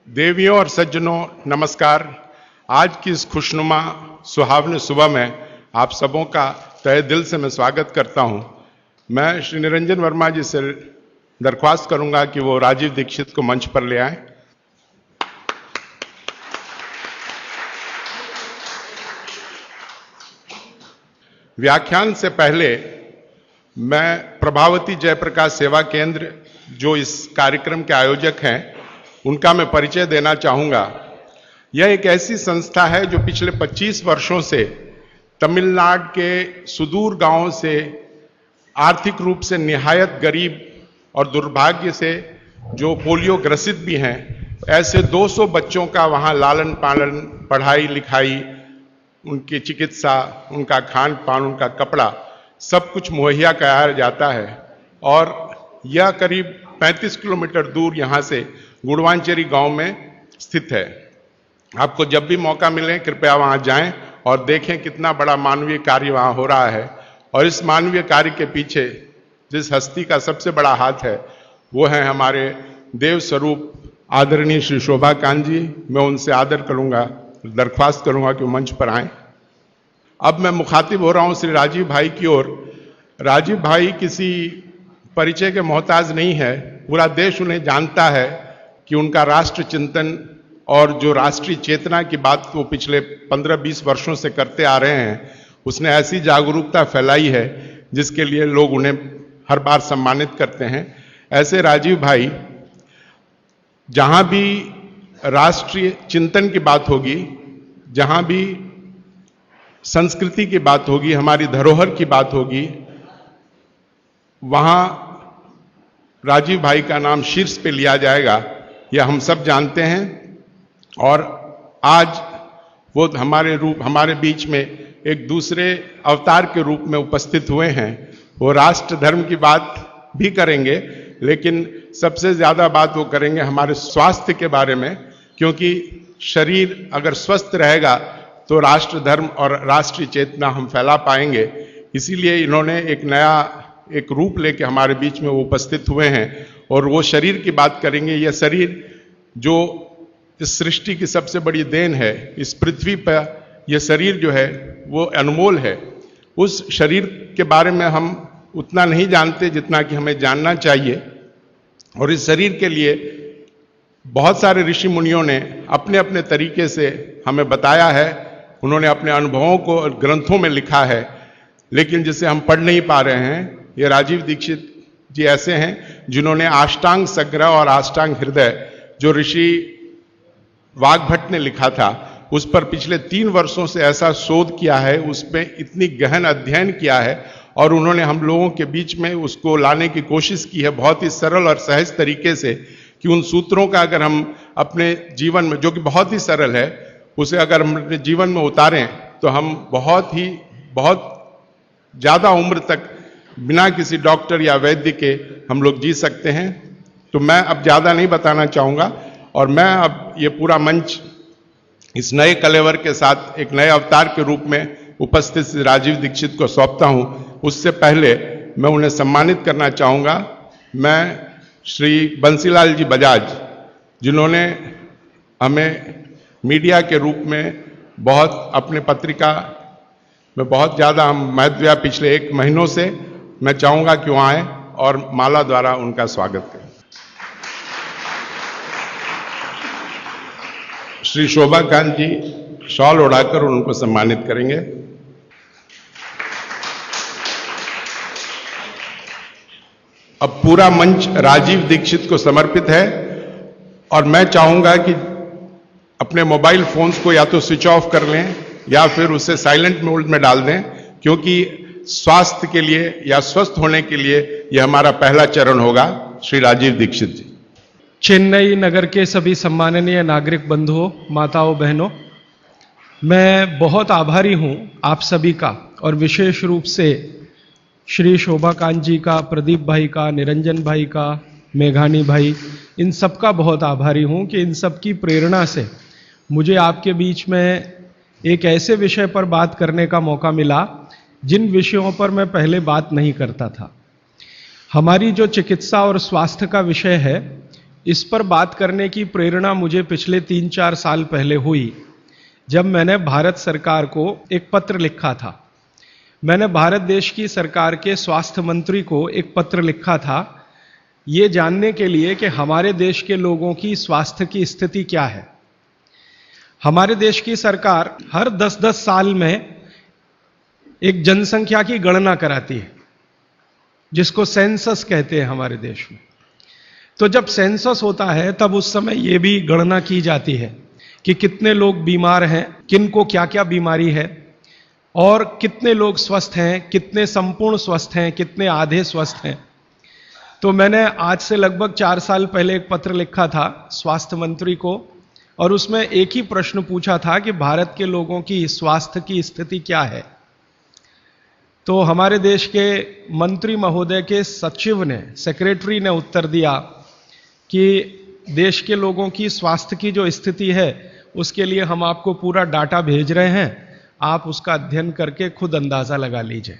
देवियों और सज्जनों नमस्कार। आज की इस खुशनुमा सुहावने सुबह में आप सबों का तहे दिल से मैं स्वागत करता हूं। मैं श्री निरंजन वर्मा जी से दरख्वास्त करूंगा कि वो राजीव दीक्षित को मंच पर ले आएं। व्याख्यान से पहले मैं प्रभावती जयप्रकाश सेवा केंद्र जो इस कार्यक्रम के आयोजक हैं उनका मैं परिचय देना चाहूंगा। यह एक ऐसी संस्था है जो पिछले 25 वर्षों से तमिलनाडु के सुदूर गांवों से आर्थिक रूप से निहायत गरीब और दुर्भाग्य से जो पोलियो ग्रसित भी हैं ऐसे 200 बच्चों का वहां लालन पालन, पढ़ाई लिखाई, उनकी चिकित्सा, उनका खान पान, उनका कपड़ा सब कुछ मुहैया कराया जाता है। और यह करीब 35 किलोमीटर दूर यहाँ से गुड़वांचेरी गांव में स्थित है। आपको जब भी मौका मिले कृपया वहां जाएं और देखें कितना बड़ा मानवीय कार्य वहां हो रहा है। और इस मानवीय कार्य के पीछे जिस हस्ती का सबसे बड़ा हाथ है वो है हमारे देव स्वरूप आदरणीय श्री शोभा कांत जी। मैं उनसे आदर करूंगा, दरख्वास्त करूंगा कि वो मंच पर आएं। अब मैं मुखातिब हो रहा हूं श्री राजीव भाई की ओर। राजीव भाई किसी परिचय के मोहताज नहीं है, पूरा देश उन्हें जानता है कि उनका राष्ट्र चिंतन और जो राष्ट्रीय चेतना की बात वो पिछले 15-20 वर्षों से करते आ रहे हैं, उसने ऐसी जागरूकता फैलाई है जिसके लिए लोग उन्हें हर बार सम्मानित करते हैं। ऐसे राजीव भाई जहां भी राष्ट्रीय चिंतन की बात होगी, जहां भी संस्कृति की बात होगी, हमारी धरोहर की बात होगी, वहां राजीव भाई का नाम शीर्ष पे लिया जाएगा, यह हम सब जानते हैं। और आज वो हमारे बीच में एक दूसरे अवतार के रूप में उपस्थित हुए हैं। वो राष्ट्र धर्म की बात भी करेंगे, लेकिन सबसे ज्यादा बात वो करेंगे हमारे स्वास्थ्य के बारे में, क्योंकि शरीर अगर स्वस्थ रहेगा तो राष्ट्र धर्म और राष्ट्रीय चेतना हम फैला पाएंगे। इसीलिए इन्होंने एक रूप लेके हमारे बीच में वो उपस्थित हुए हैं और वो शरीर की बात करेंगे। यह शरीर जो इस सृष्टि की सबसे बड़ी देन है, इस पृथ्वी पर यह शरीर जो है वो अनमोल है। उस शरीर के बारे में हम उतना नहीं जानते जितना कि हमें जानना चाहिए। और इस शरीर के लिए बहुत सारे ऋषि मुनियों ने अपने अपने तरीके से हमें बताया है, उन्होंने अपने अनुभवों को ग्रंथों में लिखा है, लेकिन जिसे हम पढ़ नहीं पा रहे हैं। ये राजीव दीक्षित जी ऐसे हैं जिन्होंने अष्टांग संग्रह और अष्टांग हृदय जो ऋषि वाग्भट ने लिखा था, उस पर पिछले 3 वर्षों से ऐसा शोध किया है, उसमें इतनी गहन अध्ययन किया है और उन्होंने हम लोगों के बीच में उसको लाने की कोशिश की है बहुत ही सरल और सहज तरीके से, कि उन सूत्रों का अगर हम अपने जीवन में, जो कि बहुत ही सरल है, उसे अगर हम अपने जीवन में उतारें तो हम बहुत ज़्यादा उम्र तक बिना किसी डॉक्टर या वैद्य के हम लोग जी सकते हैं। तो मैं अब ज़्यादा नहीं बताना चाहूँगा और मैं अब ये पूरा मंच इस नए कलेवर के साथ एक नए अवतार के रूप में उपस्थित श्री राजीव दीक्षित को सौंपता हूँ। उससे पहले मैं उन्हें सम्मानित करना चाहूँगा। मैं श्री बंसीलाल जी बजाज, जिन्होंने हमें मीडिया के रूप में बहुत अपने पत्रिका में बहुत ज़्यादा हम महत्व दिया पिछले 1 महीनों से, मैं चाहूँगा कि वो आएँ और माला द्वारा उनका स्वागत करें। श्री शोभा कांत जी शॉल ओढ़ाकर उनको सम्मानित करेंगे। अब पूरा मंच राजीव दीक्षित को समर्पित है और मैं चाहूंगा कि अपने मोबाइल फोन्स को या तो स्विच ऑफ कर लें या फिर उसे साइलेंट मोड में डाल दें, क्योंकि स्वास्थ्य के लिए या स्वस्थ होने के लिए यह हमारा पहला चरण होगा। श्री राजीव दीक्षित जी। चेन्नई नगर के सभी सम्माननीय नागरिक बंधुओं, माताओं, बहनों, मैं बहुत आभारी हूं आप सभी का, और विशेष रूप से श्री शोभा कांत जी का, प्रदीप भाई का, निरंजन भाई का, मेघानी भाई, इन सब का बहुत आभारी हूं कि इन सब की प्रेरणा से मुझे आपके बीच में एक ऐसे विषय पर बात करने का मौका मिला जिन विषयों पर मैं पहले बात नहीं करता था। हमारी जो चिकित्सा और स्वास्थ्य का विषय है इस पर बात करने की प्रेरणा मुझे पिछले 3-4 साल पहले हुई, जब मैंने भारत सरकार को एक पत्र लिखा था। मैंने भारत देश की सरकार के स्वास्थ्य मंत्री को एक पत्र लिखा था, ये जानने के लिए कि हमारे देश के लोगों की स्वास्थ्य की स्थिति क्या है। हमारे देश की सरकार हर 10-10 साल में एक जनसंख्या की गणना कराती है, जिसको सेंसस कहते हैं हमारे देश में। तो जब सेंसस होता है तब उस समय यह भी गणना की जाती है कि कितने लोग बीमार हैं, किनको क्या क्या बीमारी है, और कितने लोग स्वस्थ हैं, कितने संपूर्ण स्वस्थ हैं, कितने आधे स्वस्थ हैं। तो मैंने आज से लगभग 4 साल पहले एक पत्र लिखा था स्वास्थ्य मंत्री को, और उसमें एक ही प्रश्न पूछा था कि भारत के लोगों की स्वास्थ्य की स्थिति क्या है। तो हमारे देश के मंत्री महोदय के सचिव ने, सेक्रेटरी ने उत्तर दिया कि देश के लोगों की स्वास्थ्य की जो स्थिति है उसके लिए हम आपको पूरा डाटा भेज रहे हैं, आप उसका अध्ययन करके खुद अंदाजा लगा लीजिए।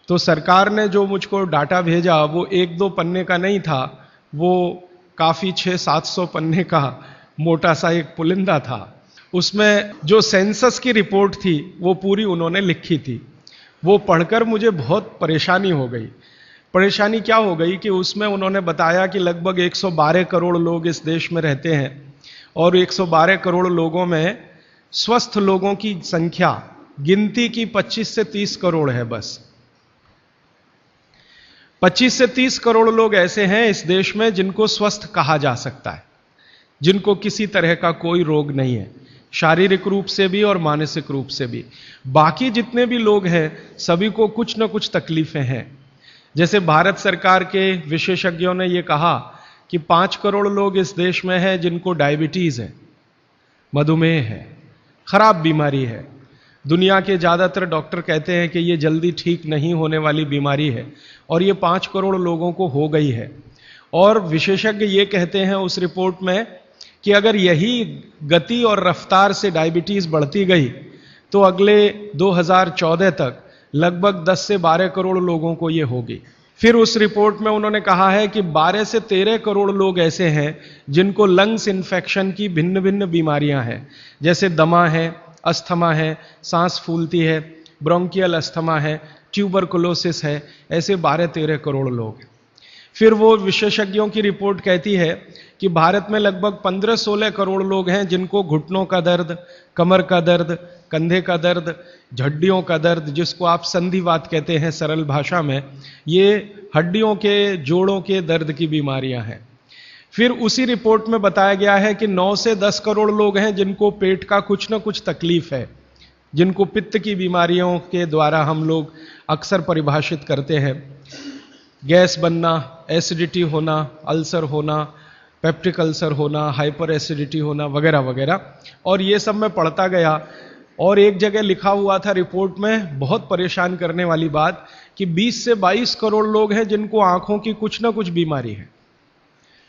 तो सरकार ने जो मुझको डाटा भेजा वो 1-2 पन्ने का नहीं था, वो काफी 600-700 पन्ने का मोटा सा एक पुलिंदा था। उसमें जो सेंसस की रिपोर्ट थी वो पूरी उन्होंने लिखी थी। वो पढ़कर मुझे बहुत परेशानी हो गई। परेशानी क्या हो गई कि उसमें उन्होंने बताया कि लगभग 112 करोड़ लोग इस देश में रहते हैं, और 112 करोड़ लोगों में स्वस्थ लोगों की संख्या गिनती की 25 से 30 करोड़ है। बस 25 से 30 करोड़ लोग ऐसे हैं इस देश में जिनको स्वस्थ कहा जा सकता है, जिनको किसी तरह का कोई रोग नहीं है, शारीरिक रूप से भी और मानसिक रूप से भी। बाकी जितने भी लोग हैं सभी को कुछ न कुछ तकलीफें हैं। जैसे भारत सरकार के विशेषज्ञों ने यह कहा कि 5 करोड़ लोग इस देश में हैं जिनको डायबिटीज है, मधुमेह है, खराब बीमारी है। दुनिया के ज्यादातर डॉक्टर कहते हैं कि ये जल्दी ठीक नहीं होने वाली बीमारी है, और ये 5 करोड़ लोगों को हो गई है। और विशेषज्ञ ये कहते हैं उस रिपोर्ट में कि अगर यही गति और रफ्तार से डायबिटीज बढ़ती गई तो अगले 2014 तक लगभग 10 से 12 करोड़ लोगों को ये होगी। फिर उस रिपोर्ट में उन्होंने कहा है कि 12 से 13 करोड़ लोग ऐसे हैं जिनको लंग्स इन्फेक्शन की भिन्न भिन्न बीमारियां हैं, जैसे दमा है, अस्थमा है, सांस फूलती है, ब्रोंकियल अस्थमा है, ट्यूबरकुलोसिस है। ऐसे 12-13 करोड़ लोग हैं। फिर वो विशेषज्ञों की रिपोर्ट कहती है कि भारत में लगभग 15-16 करोड़ लोग हैं जिनको घुटनों का दर्द, कमर का दर्द, कंधे का दर्द, हड्डियों का दर्द, जिसको आप संधिवात कहते हैं सरल भाषा में, ये हड्डियों के, जोड़ों के दर्द की बीमारियां हैं। फिर उसी रिपोर्ट में बताया गया है कि 9 से 10 करोड़ लोग हैं जिनको पेट का कुछ न कुछ तकलीफ है, जिनको पित्त की बीमारियों के द्वारा हम लोग अक्सर परिभाषित करते हैं। गैस बनना, एसिडिटी होना, अल्सर होना, पेप्टिक अल्सर होना, हाइपर एसिडिटी होना, वगैरह वगैरह। और ये सब मैं पढ़ता गया, और एक जगह लिखा हुआ था रिपोर्ट में, बहुत परेशान करने वाली बात, कि 20 से 22 करोड़ लोग हैं जिनको आंखों की कुछ ना कुछ बीमारी है।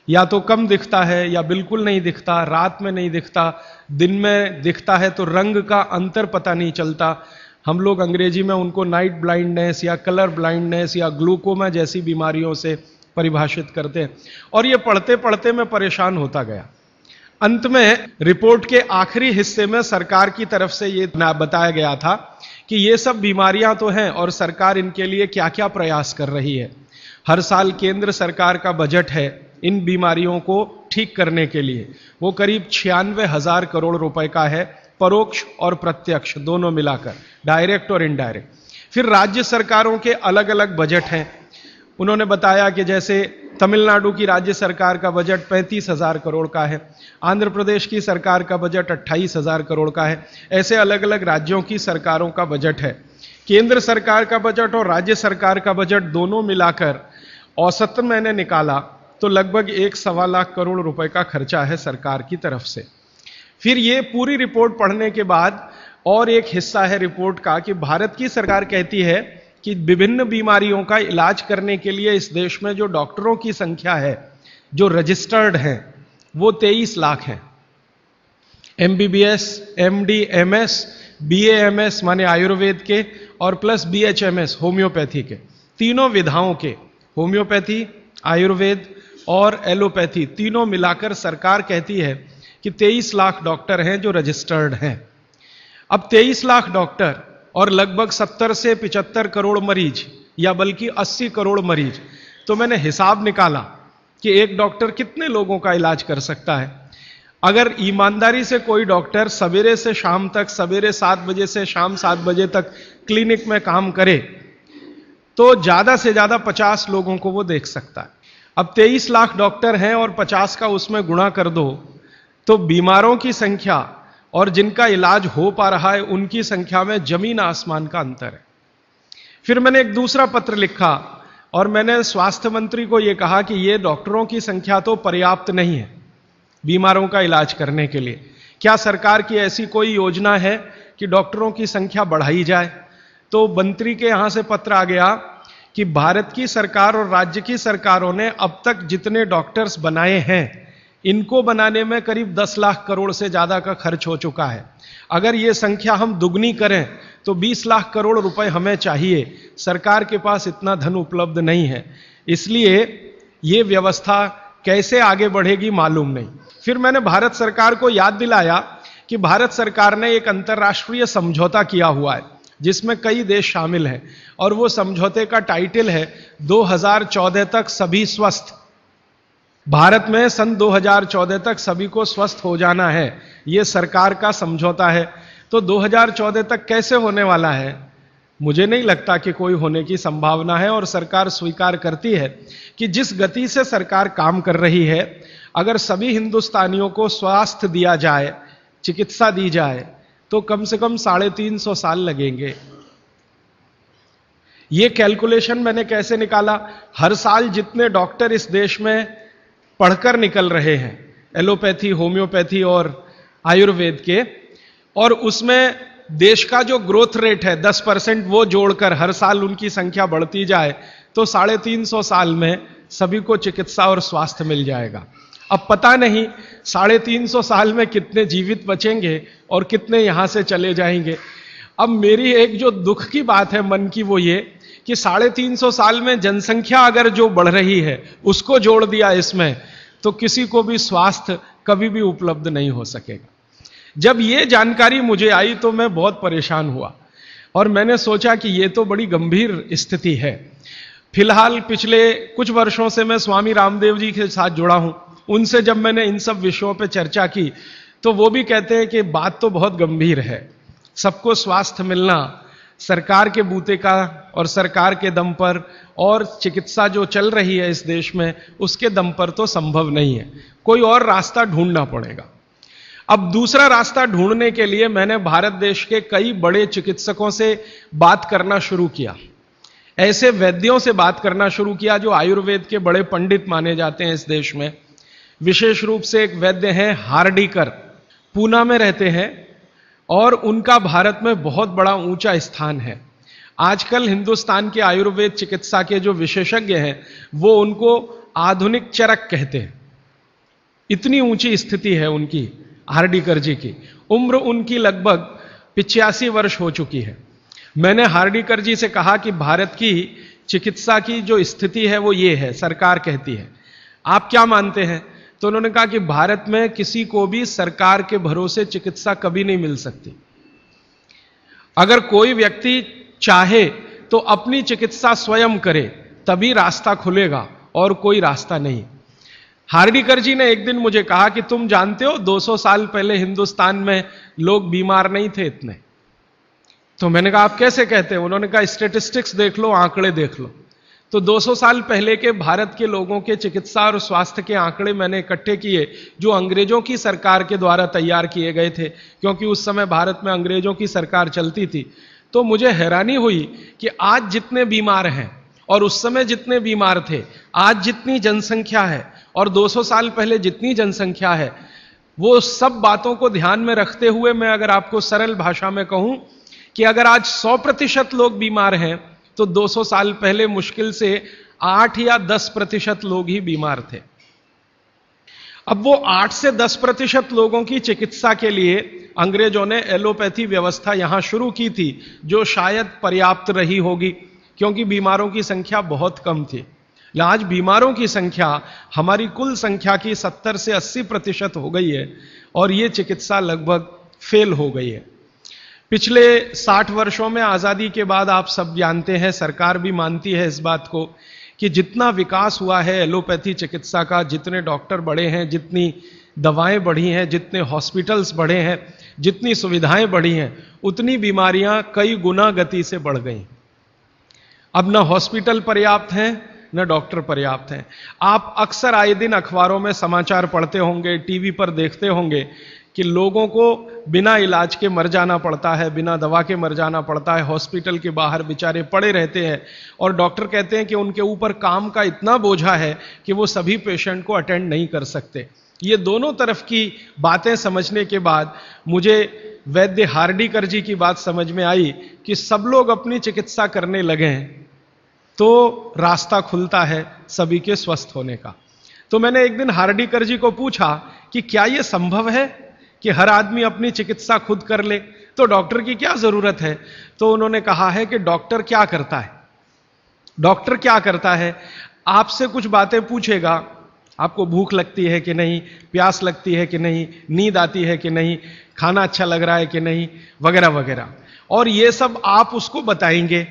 या तो कम दिखता है या बिल्कुल नहीं दिखता, रात में नहीं दिखता, दिन में दिखता है तो रंग का अंतर पता नहीं चलता। हम लोग अंग्रेजी में उनको नाइट ब्लाइंडनेस या कलर ब्लाइंडनेस या ग्लूकोमा जैसी बीमारियों से परिभाषित करते हैं। और ये पढ़ते पढ़ते मैं परेशान होता गया। अंत में रिपोर्ट के आखिरी हिस्से में सरकार की तरफ से ये बताया गया था कि ये सब बीमारियां तो हैं और सरकार इनके लिए क्या क्या प्रयास कर रही है। हर साल केंद्र सरकार का बजट है इन बीमारियों को ठीक करने के लिए, वो करीब 96,000 करोड़ रुपए का है, परोक्ष और प्रत्यक्ष दोनों मिलाकर, डायरेक्ट और इनडायरेक्ट। फिर राज्य सरकारों के अलग अलग बजट हैं। उन्होंने बताया कि जैसे तमिलनाडु की राज्य सरकार का बजट 35,000 करोड़ का है, आंध्र प्रदेश की सरकार का बजट 28,000 करोड़ का है। ऐसे अलग अलग राज्यों की सरकारों का बजट है। केंद्र सरकार का बजट और राज्य सरकार का बजट दोनों मिलाकर औसतन मैंने निकाला तो लगभग 1.25 लाख करोड़ रुपए का खर्चा है सरकार की तरफ से। फिर ये पूरी रिपोर्ट पढ़ने के बाद और एक हिस्सा है रिपोर्ट का कि भारत की सरकार कहती है कि विभिन्न बीमारियों का इलाज करने के लिए इस देश में जो डॉक्टरों की संख्या है, जो रजिस्टर्ड हैं, वो 23 लाख हैं। MBBS, MD, MS, BAMS माने आयुर्वेद के, और प्लस BHMS होम्योपैथी के, तीनों विधाओं के, होम्योपैथी, आयुर्वेद और एलोपैथी तीनों मिलाकर सरकार कहती है कि 23 लाख डॉक्टर हैं जो रजिस्टर्ड हैं। अब 23 लाख डॉक्टर और लगभग 70 से 75 करोड़ मरीज, या बल्कि 80 करोड़ मरीज, तो मैंने हिसाब निकाला कि एक डॉक्टर कितने लोगों का इलाज कर सकता है। अगर ईमानदारी से कोई डॉक्टर सवेरे से शाम तक, सवेरे 7 बजे से शाम 7 बजे तक क्लिनिक में काम करे तो ज्यादा से ज्यादा 50 लोगों को वो देख सकता है। अब 23 लाख डॉक्टर हैं और 50 का उसमें गुणा कर दो तो बीमारों की संख्या और जिनका इलाज हो पा रहा है उनकी संख्या में जमीन आसमान का अंतर है। फिर मैंने एक दूसरा पत्र लिखा और मैंने स्वास्थ्य मंत्री को यह कहा कि ये डॉक्टरों की संख्या तो पर्याप्त नहीं है बीमारों का इलाज करने के लिए। क्या सरकार की ऐसी कोई योजना है कि डॉक्टरों की संख्या बढ़ाई जाए? तो मंत्री के यहां से पत्र आ गया कि भारत की सरकार और राज्य की सरकारों ने अब तक जितने डॉक्टर्स बनाए हैं इनको बनाने में करीब 10 लाख करोड़ से ज्यादा का खर्च हो चुका है। अगर ये संख्या हम दुगनी करें तो 20 लाख करोड़ रुपए हमें चाहिए। सरकार के पास इतना धन उपलब्ध नहीं है, इसलिए ये व्यवस्था कैसे आगे बढ़ेगी मालूम नहीं। फिर मैंने भारत सरकार को याद दिलाया कि भारत सरकार ने एक अंतर्राष्ट्रीय समझौता किया हुआ है जिसमें कई देश शामिल हैं और वो समझौते का टाइटल है 2014 तक सभी स्वस्थ। भारत में सन 2014 तक सभी को स्वस्थ हो जाना है, ये सरकार का समझौता है। तो 2014 तक कैसे होने वाला है? मुझे नहीं लगता कि कोई होने की संभावना है। और सरकार स्वीकार करती है कि जिस गति से सरकार काम कर रही है, अगर सभी हिंदुस्तानियों को स्वास्थ्य दिया जाए, चिकित्सा दी जाए, तो कम से कम 350 साल लगेंगे। ये कैलकुलेशन मैंने कैसे निकाला? हर साल जितने डॉक्टर इस देश में पढ़कर निकल रहे हैं एलोपैथी, होम्योपैथी और आयुर्वेद के, और उसमें देश का जो ग्रोथ रेट है 10%, वो जोड़कर हर साल उनकी संख्या बढ़ती जाए तो 350 साल में सभी को चिकित्सा और स्वास्थ्य मिल जाएगा। अब पता नहीं 350 साल में कितने जीवित बचेंगे और कितने यहां से चले जाएंगे। अब मेरी एक जो दुख की बात है मन की, वो ये कि 350 साल में जनसंख्या अगर जो बढ़ रही है उसको जोड़ दिया इसमें, तो किसी को भी स्वास्थ्य कभी भी उपलब्ध नहीं हो सकेगा। जब ये जानकारी मुझे आई तो मैं बहुत परेशान हुआ और मैंने सोचा कि ये तो बड़ी गंभीर स्थिति है। फिलहाल पिछले कुछ वर्षों से मैं स्वामी रामदेव जी के साथ जुड़ा हूं। उनसे जब मैंने इन सब विषयों पर चर्चा की तो वो भी कहते हैं कि बात तो बहुत गंभीर है, सबको स्वास्थ्य मिलना सरकार के बूते का और सरकार के दम पर और चिकित्सा जो चल रही है इस देश में उसके दम पर तो संभव नहीं है, कोई और रास्ता ढूंढना पड़ेगा। अब दूसरा रास्ता ढूंढने के लिए मैंने भारत देश के कई बड़े चिकित्सकों से बात करना शुरू किया, ऐसे वैद्यों से बात करना शुरू किया जो आयुर्वेद के बड़े पंडित माने जाते हैं इस देश में। विशेष रूप से एक वैद्य हैं हार्डीकर, पूना में रहते हैं और उनका भारत में बहुत बड़ा ऊंचा स्थान है। आजकल हिंदुस्तान के आयुर्वेद चिकित्सा के जो विशेषज्ञ हैं वो उनको आधुनिक चरक कहते हैं, इतनी ऊंची स्थिति है उनकी। हार्डीकर जी की उम्र उनकी लगभग 85 वर्ष हो चुकी है। मैंने हार्डीकर जी से कहा कि भारत की चिकित्सा की जो स्थिति है वो ये है, सरकार कहती है, आप क्या मानते हैं? तो उन्होंने कहा कि भारत में किसी को भी सरकार के भरोसे चिकित्सा कभी नहीं मिल सकती। अगर कोई व्यक्ति चाहे तो अपनी चिकित्सा स्वयं करे तभी रास्ता खुलेगा और कोई रास्ता नहीं। हार्डीकर जी ने एक दिन मुझे कहा कि तुम जानते हो 200 साल पहले हिंदुस्तान में लोग बीमार नहीं थे इतने। तो मैंने कहा आप कैसे कहते हैं? उन्होंने कहा स्टैटिस्टिक्स देख लो, आंकड़े देख लो। तो 200 साल पहले के भारत के लोगों के चिकित्सा और स्वास्थ्य के आंकड़े मैंने इकट्ठे किए जो अंग्रेजों की सरकार के द्वारा तैयार किए गए थे, क्योंकि उस समय भारत में अंग्रेजों की सरकार चलती थी। तो मुझे हैरानी हुई कि आज जितने बीमार हैं और उस समय जितने बीमार थे, आज जितनी जनसंख्या है और 200 साल पहले जितनी जनसंख्या है, वो सब बातों को ध्यान में रखते हुए मैं अगर आपको सरल भाषा में कहूं कि अगर आज 100% लोग बीमार हैं तो 200 साल पहले मुश्किल से 8 या 10% लोग ही बीमार थे। अब वो 8 से 10% लोगों की चिकित्सा के लिए अंग्रेजों ने एलोपैथी व्यवस्था यहां शुरू की थी, जो शायद पर्याप्त रही होगी क्योंकि बीमारों की संख्या बहुत कम थी। आज बीमारों की संख्या हमारी कुल संख्या की 70 से 80% हो गई है और ये चिकित्सा लगभग फेल हो गई है। पिछले 60 वर्षों में आजादी के बाद आप सब जानते हैं, सरकार भी मानती है इस बात को कि जितना विकास हुआ है एलोपैथी चिकित्सा का, जितने डॉक्टर बढ़े हैं, जितनी दवाएं बढ़ी हैं, जितने हॉस्पिटल्स बढ़े हैं, जितनी सुविधाएं बढ़ी हैं, उतनी बीमारियां कई गुना गति से बढ़ गई। अब न हॉस्पिटल पर्याप्त हैं न डॉक्टर पर्याप्त हैं। आप अक्सर आए दिन अखबारों में समाचार पढ़ते होंगे, टीवी पर देखते होंगे कि लोगों को बिना इलाज के मर जाना पड़ता है, बिना दवा के मर जाना पड़ता है, हॉस्पिटल के बाहर बेचारे पड़े रहते हैं और डॉक्टर कहते हैं कि उनके ऊपर काम का इतना बोझा है कि वो सभी पेशेंट को अटेंड नहीं कर सकते। ये दोनों तरफ की बातें समझने के बाद मुझे वैद्य हार्डीकर जी की बात समझ में आई कि सब लोग अपनी चिकित्सा करने लगे हैं तो रास्ता खुलता है सभी के स्वस्थ होने का। तो मैंने एक दिन हार्डीकर जी को पूछा कि क्या यह संभव है कि हर आदमी अपनी चिकित्सा खुद कर ले, तो डॉक्टर की क्या जरूरत है? तो उन्होंने कहा है कि डॉक्टर क्या करता है, डॉक्टर क्या करता है, आपसे कुछ बातें पूछेगा, आपको भूख लगती है कि नहीं, प्यास लगती है कि नहीं, नींद आती है कि नहीं, खाना अच्छा लग रहा है कि नहीं, वगैरह वगैरह, और ये सब आप उसको बताएंगे।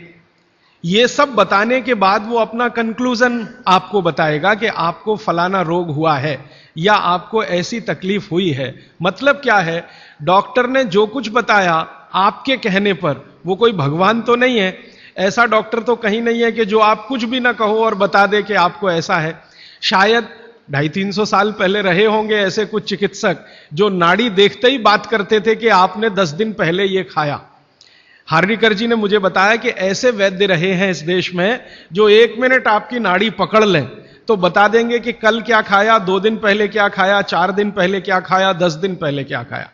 ये सब बताने के बाद वो अपना कंक्लूजन आपको बताएगा कि आपको फलाना रोग हुआ है या आपको ऐसी तकलीफ हुई है। मतलब क्या है, डॉक्टर ने जो कुछ बताया आपके कहने पर, वो कोई भगवान तो नहीं है, ऐसा डॉक्टर तो कहीं नहीं है कि जो आप कुछ भी ना कहो और बता दे कि आपको ऐसा है। शायद 250-300 साल पहले रहे होंगे ऐसे कुछ चिकित्सक जो नाड़ी देखते ही बात करते थे कि आपने 10 दिन पहले ये खाया। हार्डीकर जी ने मुझे बताया कि ऐसे वैद्य रहे हैं इस देश में जो 1 मिनट आपकी नाड़ी पकड़ लें तो बता देंगे कि कल क्या खाया, 2 दिन पहले क्या खाया, 4 दिन पहले क्या खाया, 10 दिन पहले क्या खाया।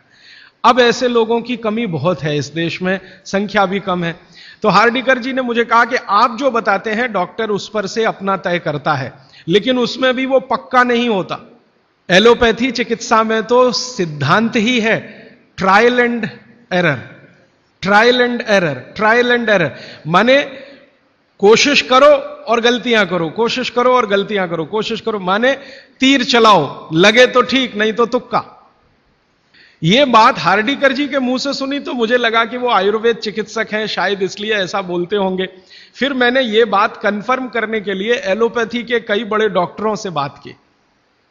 अब ऐसे लोगों की कमी बहुत है इस देश में, संख्या भी कम है। तो हार्डीकर जी ने मुझे कहा कि आप जो बताते हैं डॉक्टर उस पर से अपना तय करता है, लेकिन उसमें भी वो पक्का नहीं होता। एलोपैथी चिकित्सा में तो सिद्धांत ही है trial and error, trial and error, trial and error, माने कोशिश करो और गलतियां करो, कोशिश करो और गलतियां करो, कोशिश करो, माने तीर चलाओ, लगे तो ठीक, नहीं तो तुक्का। यह बात हार्डीकर जी के मुंह से सुनी तो मुझे लगा कि वो आयुर्वेद चिकित्सक हैं, शायद इसलिए ऐसा बोलते होंगे। फिर मैंने ये बात कंफर्म करने के लिए एलोपैथी के कई बड़े डॉक्टरों से बात की,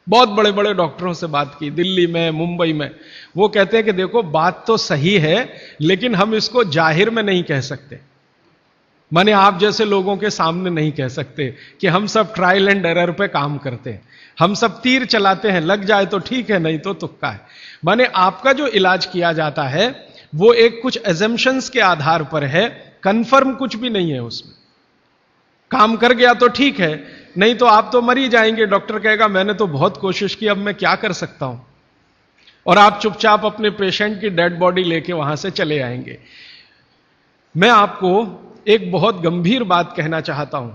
बहुत बड़े बड़े डॉक्टरों से बात की, दिल्ली में, मुंबई में। वो कहते हैं कि देखो बात तो सही है लेकिन हम इसको जाहिर में नहीं कह सकते, माने आप जैसे लोगों के सामने नहीं कह सकते कि हम सब ट्रायल एंड एरर पे काम करते हैं, हम सब तीर चलाते हैं, लग जाए तो ठीक है नहीं तो तुक्का है। माने आपका जो इलाज किया जाता है वो एक कुछ एजम्पशंस के आधार पर है, कंफर्म कुछ भी नहीं है उसमें। काम कर गया तो ठीक है, नहीं तो आप तो मर ही जाएंगे। डॉक्टर कहेगा मैंने तो बहुत कोशिश की, अब मैं क्या कर सकता हूं, और आप चुपचाप अपने पेशेंट की डेड बॉडी लेके वहां से चले आएंगे। मैं आपको एक बहुत गंभीर बात कहना चाहता हूं।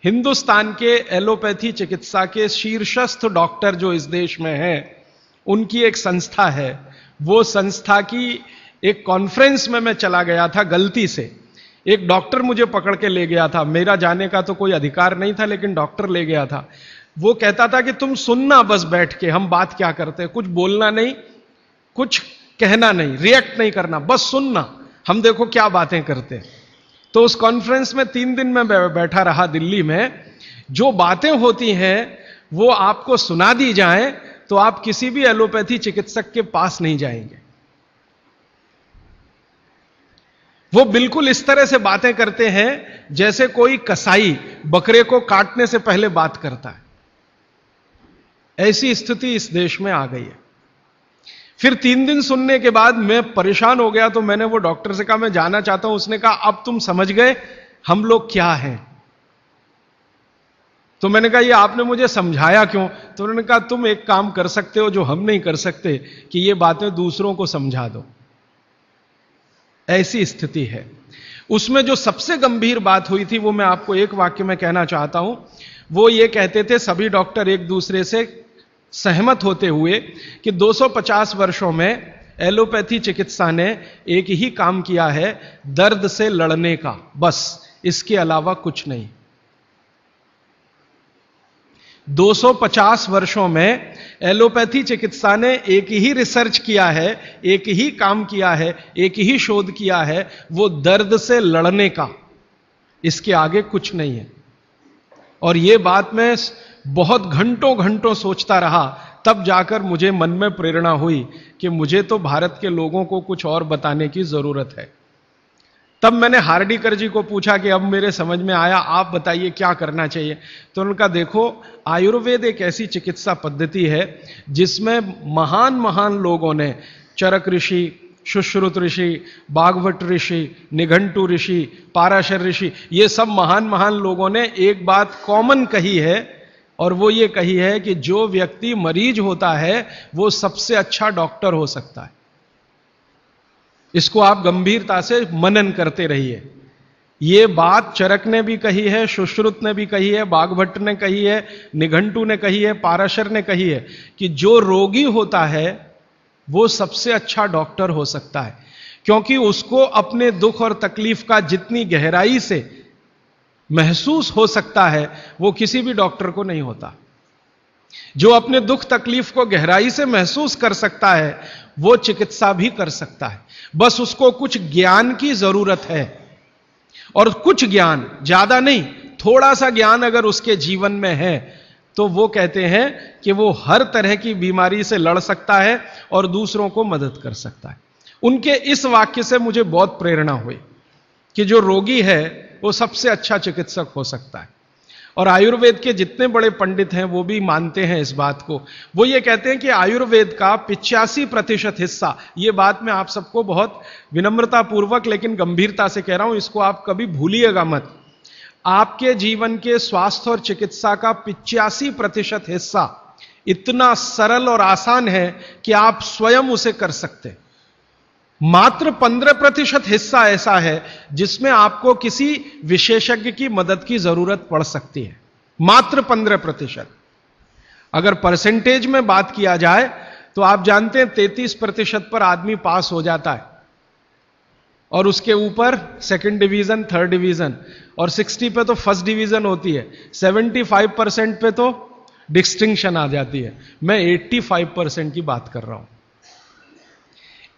हिंदुस्तान के एलोपैथी चिकित्सा के शीर्षस्थ डॉक्टर जो इस देश में हैं, उनकी एक संस्था है। वो संस्था की एक कॉन्फ्रेंस में मैं चला गया था, गलती से एक डॉक्टर मुझे पकड़ के ले गया था, मेरा जाने का तो कोई अधिकार नहीं था लेकिन डॉक्टर ले गया था। वो कहता था कि तुम सुनना बस बैठ के, हम बात क्या करते हैं, कुछ बोलना नहीं, कुछ कहना नहीं, रिएक्ट नहीं करना, बस सुनना, हम देखो क्या बातें करते हैं। तो उस कॉन्फ्रेंस में 3 दिन में बैठा रहा दिल्ली में। जो बातें होती हैं वो आपको सुना दी जाएं तो आप किसी भी एलोपैथी चिकित्सक के पास नहीं जाएंगे। वो बिल्कुल इस तरह से बातें करते हैं जैसे कोई कसाई बकरे को काटने से पहले बात करता है। ऐसी स्थिति इस देश में आ गई है। फिर 3 दिन सुनने के बाद मैं परेशान हो गया, तो मैंने वो डॉक्टर से कहा मैं जाना चाहता हूं। उसने कहा अब तुम समझ गए हम लोग क्या हैं? तो मैंने कहा ये आपने मुझे समझाया क्यों? तो उन्होंने कहा तुम एक काम कर सकते हो जो हम नहीं कर सकते, कि ये बातें दूसरों को समझा दो। ऐसी स्थिति है। उसमें जो सबसे गंभीर बात हुई थी वो मैं आपको एक वाक्य में कहना चाहता हूं। वो ये कहते थे, सभी डॉक्टर एक दूसरे से सहमत होते हुए, कि 250 वर्षों में एलोपैथी चिकित्सा ने एक ही काम किया है, दर्द से लड़ने का, बस, इसके अलावा कुछ नहीं। 250 वर्षों में एलोपैथी चिकित्सा ने एक ही रिसर्च किया है, एक ही काम किया है, एक ही शोध किया है, वो दर्द से लड़ने का। इसके आगे कुछ नहीं है। और ये बात मैं बहुत घंटों घंटों सोचता रहा, तब जाकर मुझे मन में प्रेरणा हुई कि मुझे तो भारत के लोगों को कुछ और बताने की जरूरत है। तब मैंने हार्डीकर जी को पूछा कि अब मेरे समझ में आया, आप बताइए क्या करना चाहिए। तो उनका देखो, आयुर्वेद एक ऐसी चिकित्सा पद्धति है जिसमें महान महान लोगों ने, चरक ऋषि, सुश्रुत ऋषि, बागवट ऋषि, निघंटु ऋषि, पाराशर ऋषि, ये सब महान महान लोगों ने एक बात कॉमन कही है, और वो ये कही है कि जो व्यक्ति मरीज होता है वो सबसे अच्छा डॉक्टर हो सकता है। इसको आप गंभीरता से मनन करते रहिए। ये बात चरक ने भी कही है, सुश्रुत ने भी कही है, बागभट्ट ने कही है, निघंटु ने कही है, पाराशर ने कही है कि जो रोगी होता है वो सबसे अच्छा डॉक्टर हो सकता है, क्योंकि उसको अपने दुख और तकलीफ का जितनी गहराई से महसूस हो सकता है वो किसी भी डॉक्टर को नहीं होता। जो अपने दुख तकलीफ को गहराई से महसूस कर सकता है वो चिकित्सा भी कर सकता है, बस उसको कुछ ज्ञान की जरूरत है। और कुछ ज्ञान, ज्यादा नहीं, थोड़ा सा ज्ञान अगर उसके जीवन में है तो वो कहते हैं कि वो हर तरह की बीमारी से लड़ सकता है और दूसरों को मदद कर सकता है। उनके इस वाक्य से मुझे बहुत प्रेरणा हुई कि जो रोगी है वो सबसे अच्छा चिकित्सक हो सकता है। और आयुर्वेद के जितने बड़े पंडित हैं वो भी मानते हैं इस बात को। वो ये कहते हैं कि आयुर्वेद का 85% हिस्सा, ये बात मैं आप सबको बहुत विनम्रता पूर्वक लेकिन गंभीरता से कह रहा हूं, इसको आप कभी भूलिएगा मत। आपके जीवन के स्वास्थ्य और चिकित्सा का 85% हिस्सा इतना सरल और आसान है कि आप स्वयं उसे कर सकते हैं। मात्र 15% हिस्सा ऐसा है जिसमें आपको किसी विशेषज्ञ की मदद की जरूरत पड़ सकती है। मात्र 15%। अगर परसेंटेज में बात किया जाए तो आप जानते हैं 33% पर आदमी पास हो जाता है, और उसके ऊपर सेकंड डिवीजन, थर्ड डिवीजन, और 60 पे तो फर्स्ट डिवीजन होती है। 75% पे तो डिस्टिंक्शन आ जाती है। मैं 85% की बात कर रहा हूं।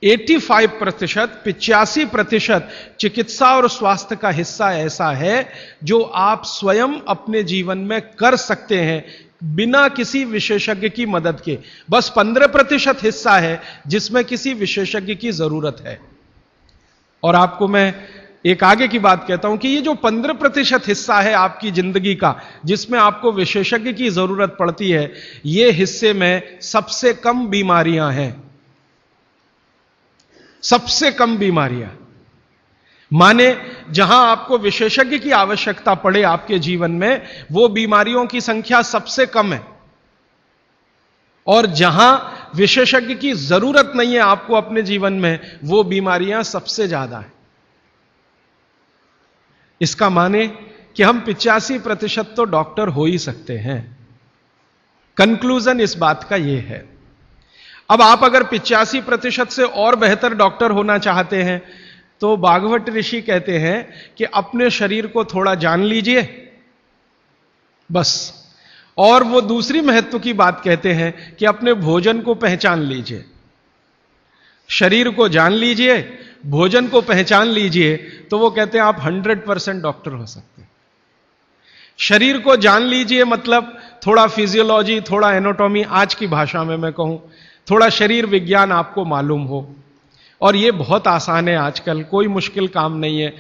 85%, 85% चिकित्सा और स्वास्थ्य का हिस्सा ऐसा है जो आप स्वयं अपने जीवन में कर सकते हैं बिना किसी विशेषज्ञ की मदद के। बस 15% हिस्सा है जिसमें किसी विशेषज्ञ की जरूरत है। और आपको मैं एक आगे की बात कहता हूं कि ये जो 15% हिस्सा है आपकी जिंदगी का जिसमें आपको विशेषज्ञ की जरूरत पड़ती है, ये हिस्से में सबसे कम बीमारियां हैं। सबसे कम बीमारियां, माने जहां आपको विशेषज्ञ की आवश्यकता पड़े आपके जीवन में, वो बीमारियों की संख्या सबसे कम है। और जहां विशेषज्ञ की जरूरत नहीं है आपको अपने जीवन में, वो बीमारियां सबसे ज्यादा है। इसका माने कि हम 85% तो डॉक्टर हो ही सकते हैं। कंक्लूजन इस बात का यह है। अब आप अगर 85% से और बेहतर डॉक्टर होना चाहते हैं तो बागवट ऋषि कहते हैं कि अपने शरीर को थोड़ा जान लीजिए बस। और वो दूसरी महत्व की बात कहते हैं कि अपने भोजन को पहचान लीजिए। शरीर को जान लीजिए, भोजन को पहचान लीजिए, तो वो कहते हैं आप 100% डॉक्टर हो सकते हैं। शरीर को जान लीजिए मतलब थोड़ा फिजियोलॉजी, थोड़ा एनाटॉमी, आज की भाषा में मैं कहूं थोड़ा शरीर विज्ञान आपको मालूम हो। और यह बहुत आसान है आजकल, कोई मुश्किल काम नहीं है।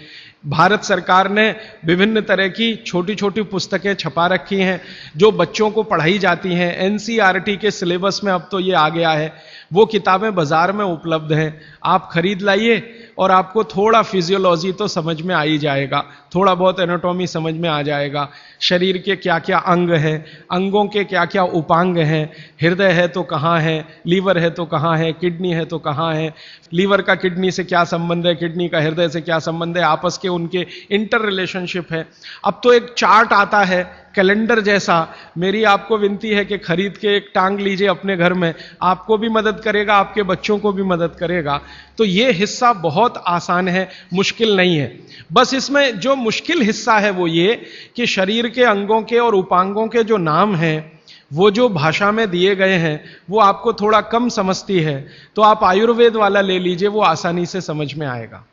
भारत सरकार ने विभिन्न तरह की छोटी छोटी पुस्तकें छपा रखी हैं जो बच्चों को पढ़ाई जाती हैं। एनसीईआरटी के सिलेबस में अब तो ये आ गया है। वो किताबें बाजार में उपलब्ध हैं, आप खरीद लाइए और आपको थोड़ा फिजियोलॉजी तो समझ में आ ही जाएगा, थोड़ा बहुत एनाटॉमी समझ में आ जाएगा। शरीर के क्या क्या अंग हैं, अंगों के क्या क्या उपांग हैं, हृदय है तो कहाँ है, लीवर है तो कहाँ है, किडनी है तो कहाँ है, लीवर का किडनी से क्या संबंध है, किडनी का हृदय से क्या संबंध है, आपस के उनके इंटर रिलेशनशिप है। अब तो एक चार्ट आता है कैलेंडर जैसा, मेरी आपको विनती है कि खरीद के एक टांग लीजिए अपने घर में, आपको भी मदद करेगा, आपके बच्चों को भी मदद करेगा। तो ये हिस्सा बहुत आसान है, मुश्किल नहीं है। बस इसमें जो मुश्किल हिस्सा है वो ये कि शरीर के अंगों के और उपांगों के जो नाम हैं वो जो भाषा में दिए गए हैं वो आपको थोड़ा कम समझती है, तो आप आयुर्वेद वाला ले लीजिए, वो आसानी से समझ में आएगा,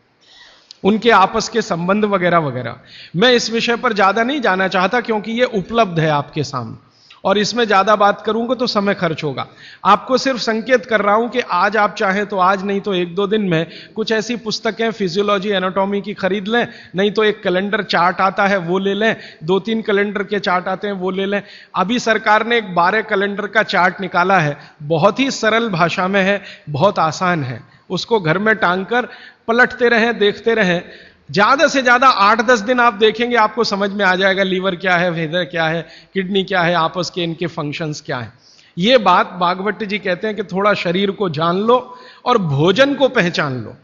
उनके आपस के संबंध वगैरह वगैरह। मैं इस विषय पर ज्यादा नहीं जाना चाहता क्योंकि ये उपलब्ध है आपके सामने, और इसमें ज्यादा बात करूंगा तो समय खर्च होगा। आपको सिर्फ संकेत कर रहा हूं कि आज आप चाहें तो आज, नहीं तो एक दो दिन में कुछ ऐसी पुस्तकें फिजियोलॉजी एनाटॉमी की खरीद लें, नहीं तो एक कैलेंडर चार्ट आता है वो ले लें, 2-3 कैलेंडर के चार्ट आते हैं वो ले लें। अभी सरकार ने एक 12 कैलेंडर का चार्ट निकाला है, बहुत ही सरल भाषा में है, बहुत आसान है, उसको घर में टांग कर पलटते रहें, देखते रहें। ज्यादा से ज्यादा 8-10 दिन आप देखेंगे, आपको समझ में आ जाएगा लीवर क्या है, हृदय क्या है, किडनी क्या है, आपस के इनके फंक्शंस क्या है। ये बात भागवत जी कहते हैं कि थोड़ा शरीर को जान लो और भोजन को पहचान लो।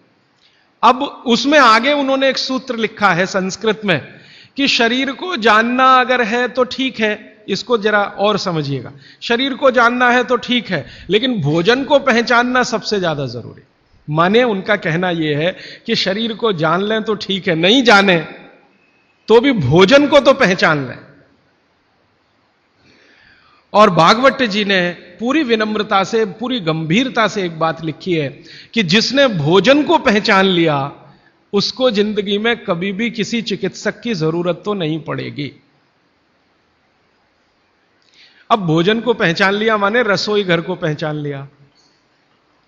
अब उसमें आगे उन्होंने एक सूत्र लिखा है संस्कृत में कि शरीर को जानना अगर है तो ठीक है, इसको जरा और समझिएगा, शरीर को जानना है तो ठीक है, लेकिन भोजन को पहचानना सबसे ज्यादा जरूरी। माने उनका कहना यह है कि शरीर को जान लें तो ठीक है, नहीं जाने तो भी भोजन को तो पहचान लें। और भागवत जी ने पूरी विनम्रता से, पूरी गंभीरता से एक बात लिखी है कि जिसने भोजन को पहचान लिया उसको जिंदगी में कभी भी किसी चिकित्सक की जरूरत तो नहीं पड़ेगी। अब भोजन को पहचान लिया माने रसोई घर को पहचान लिया,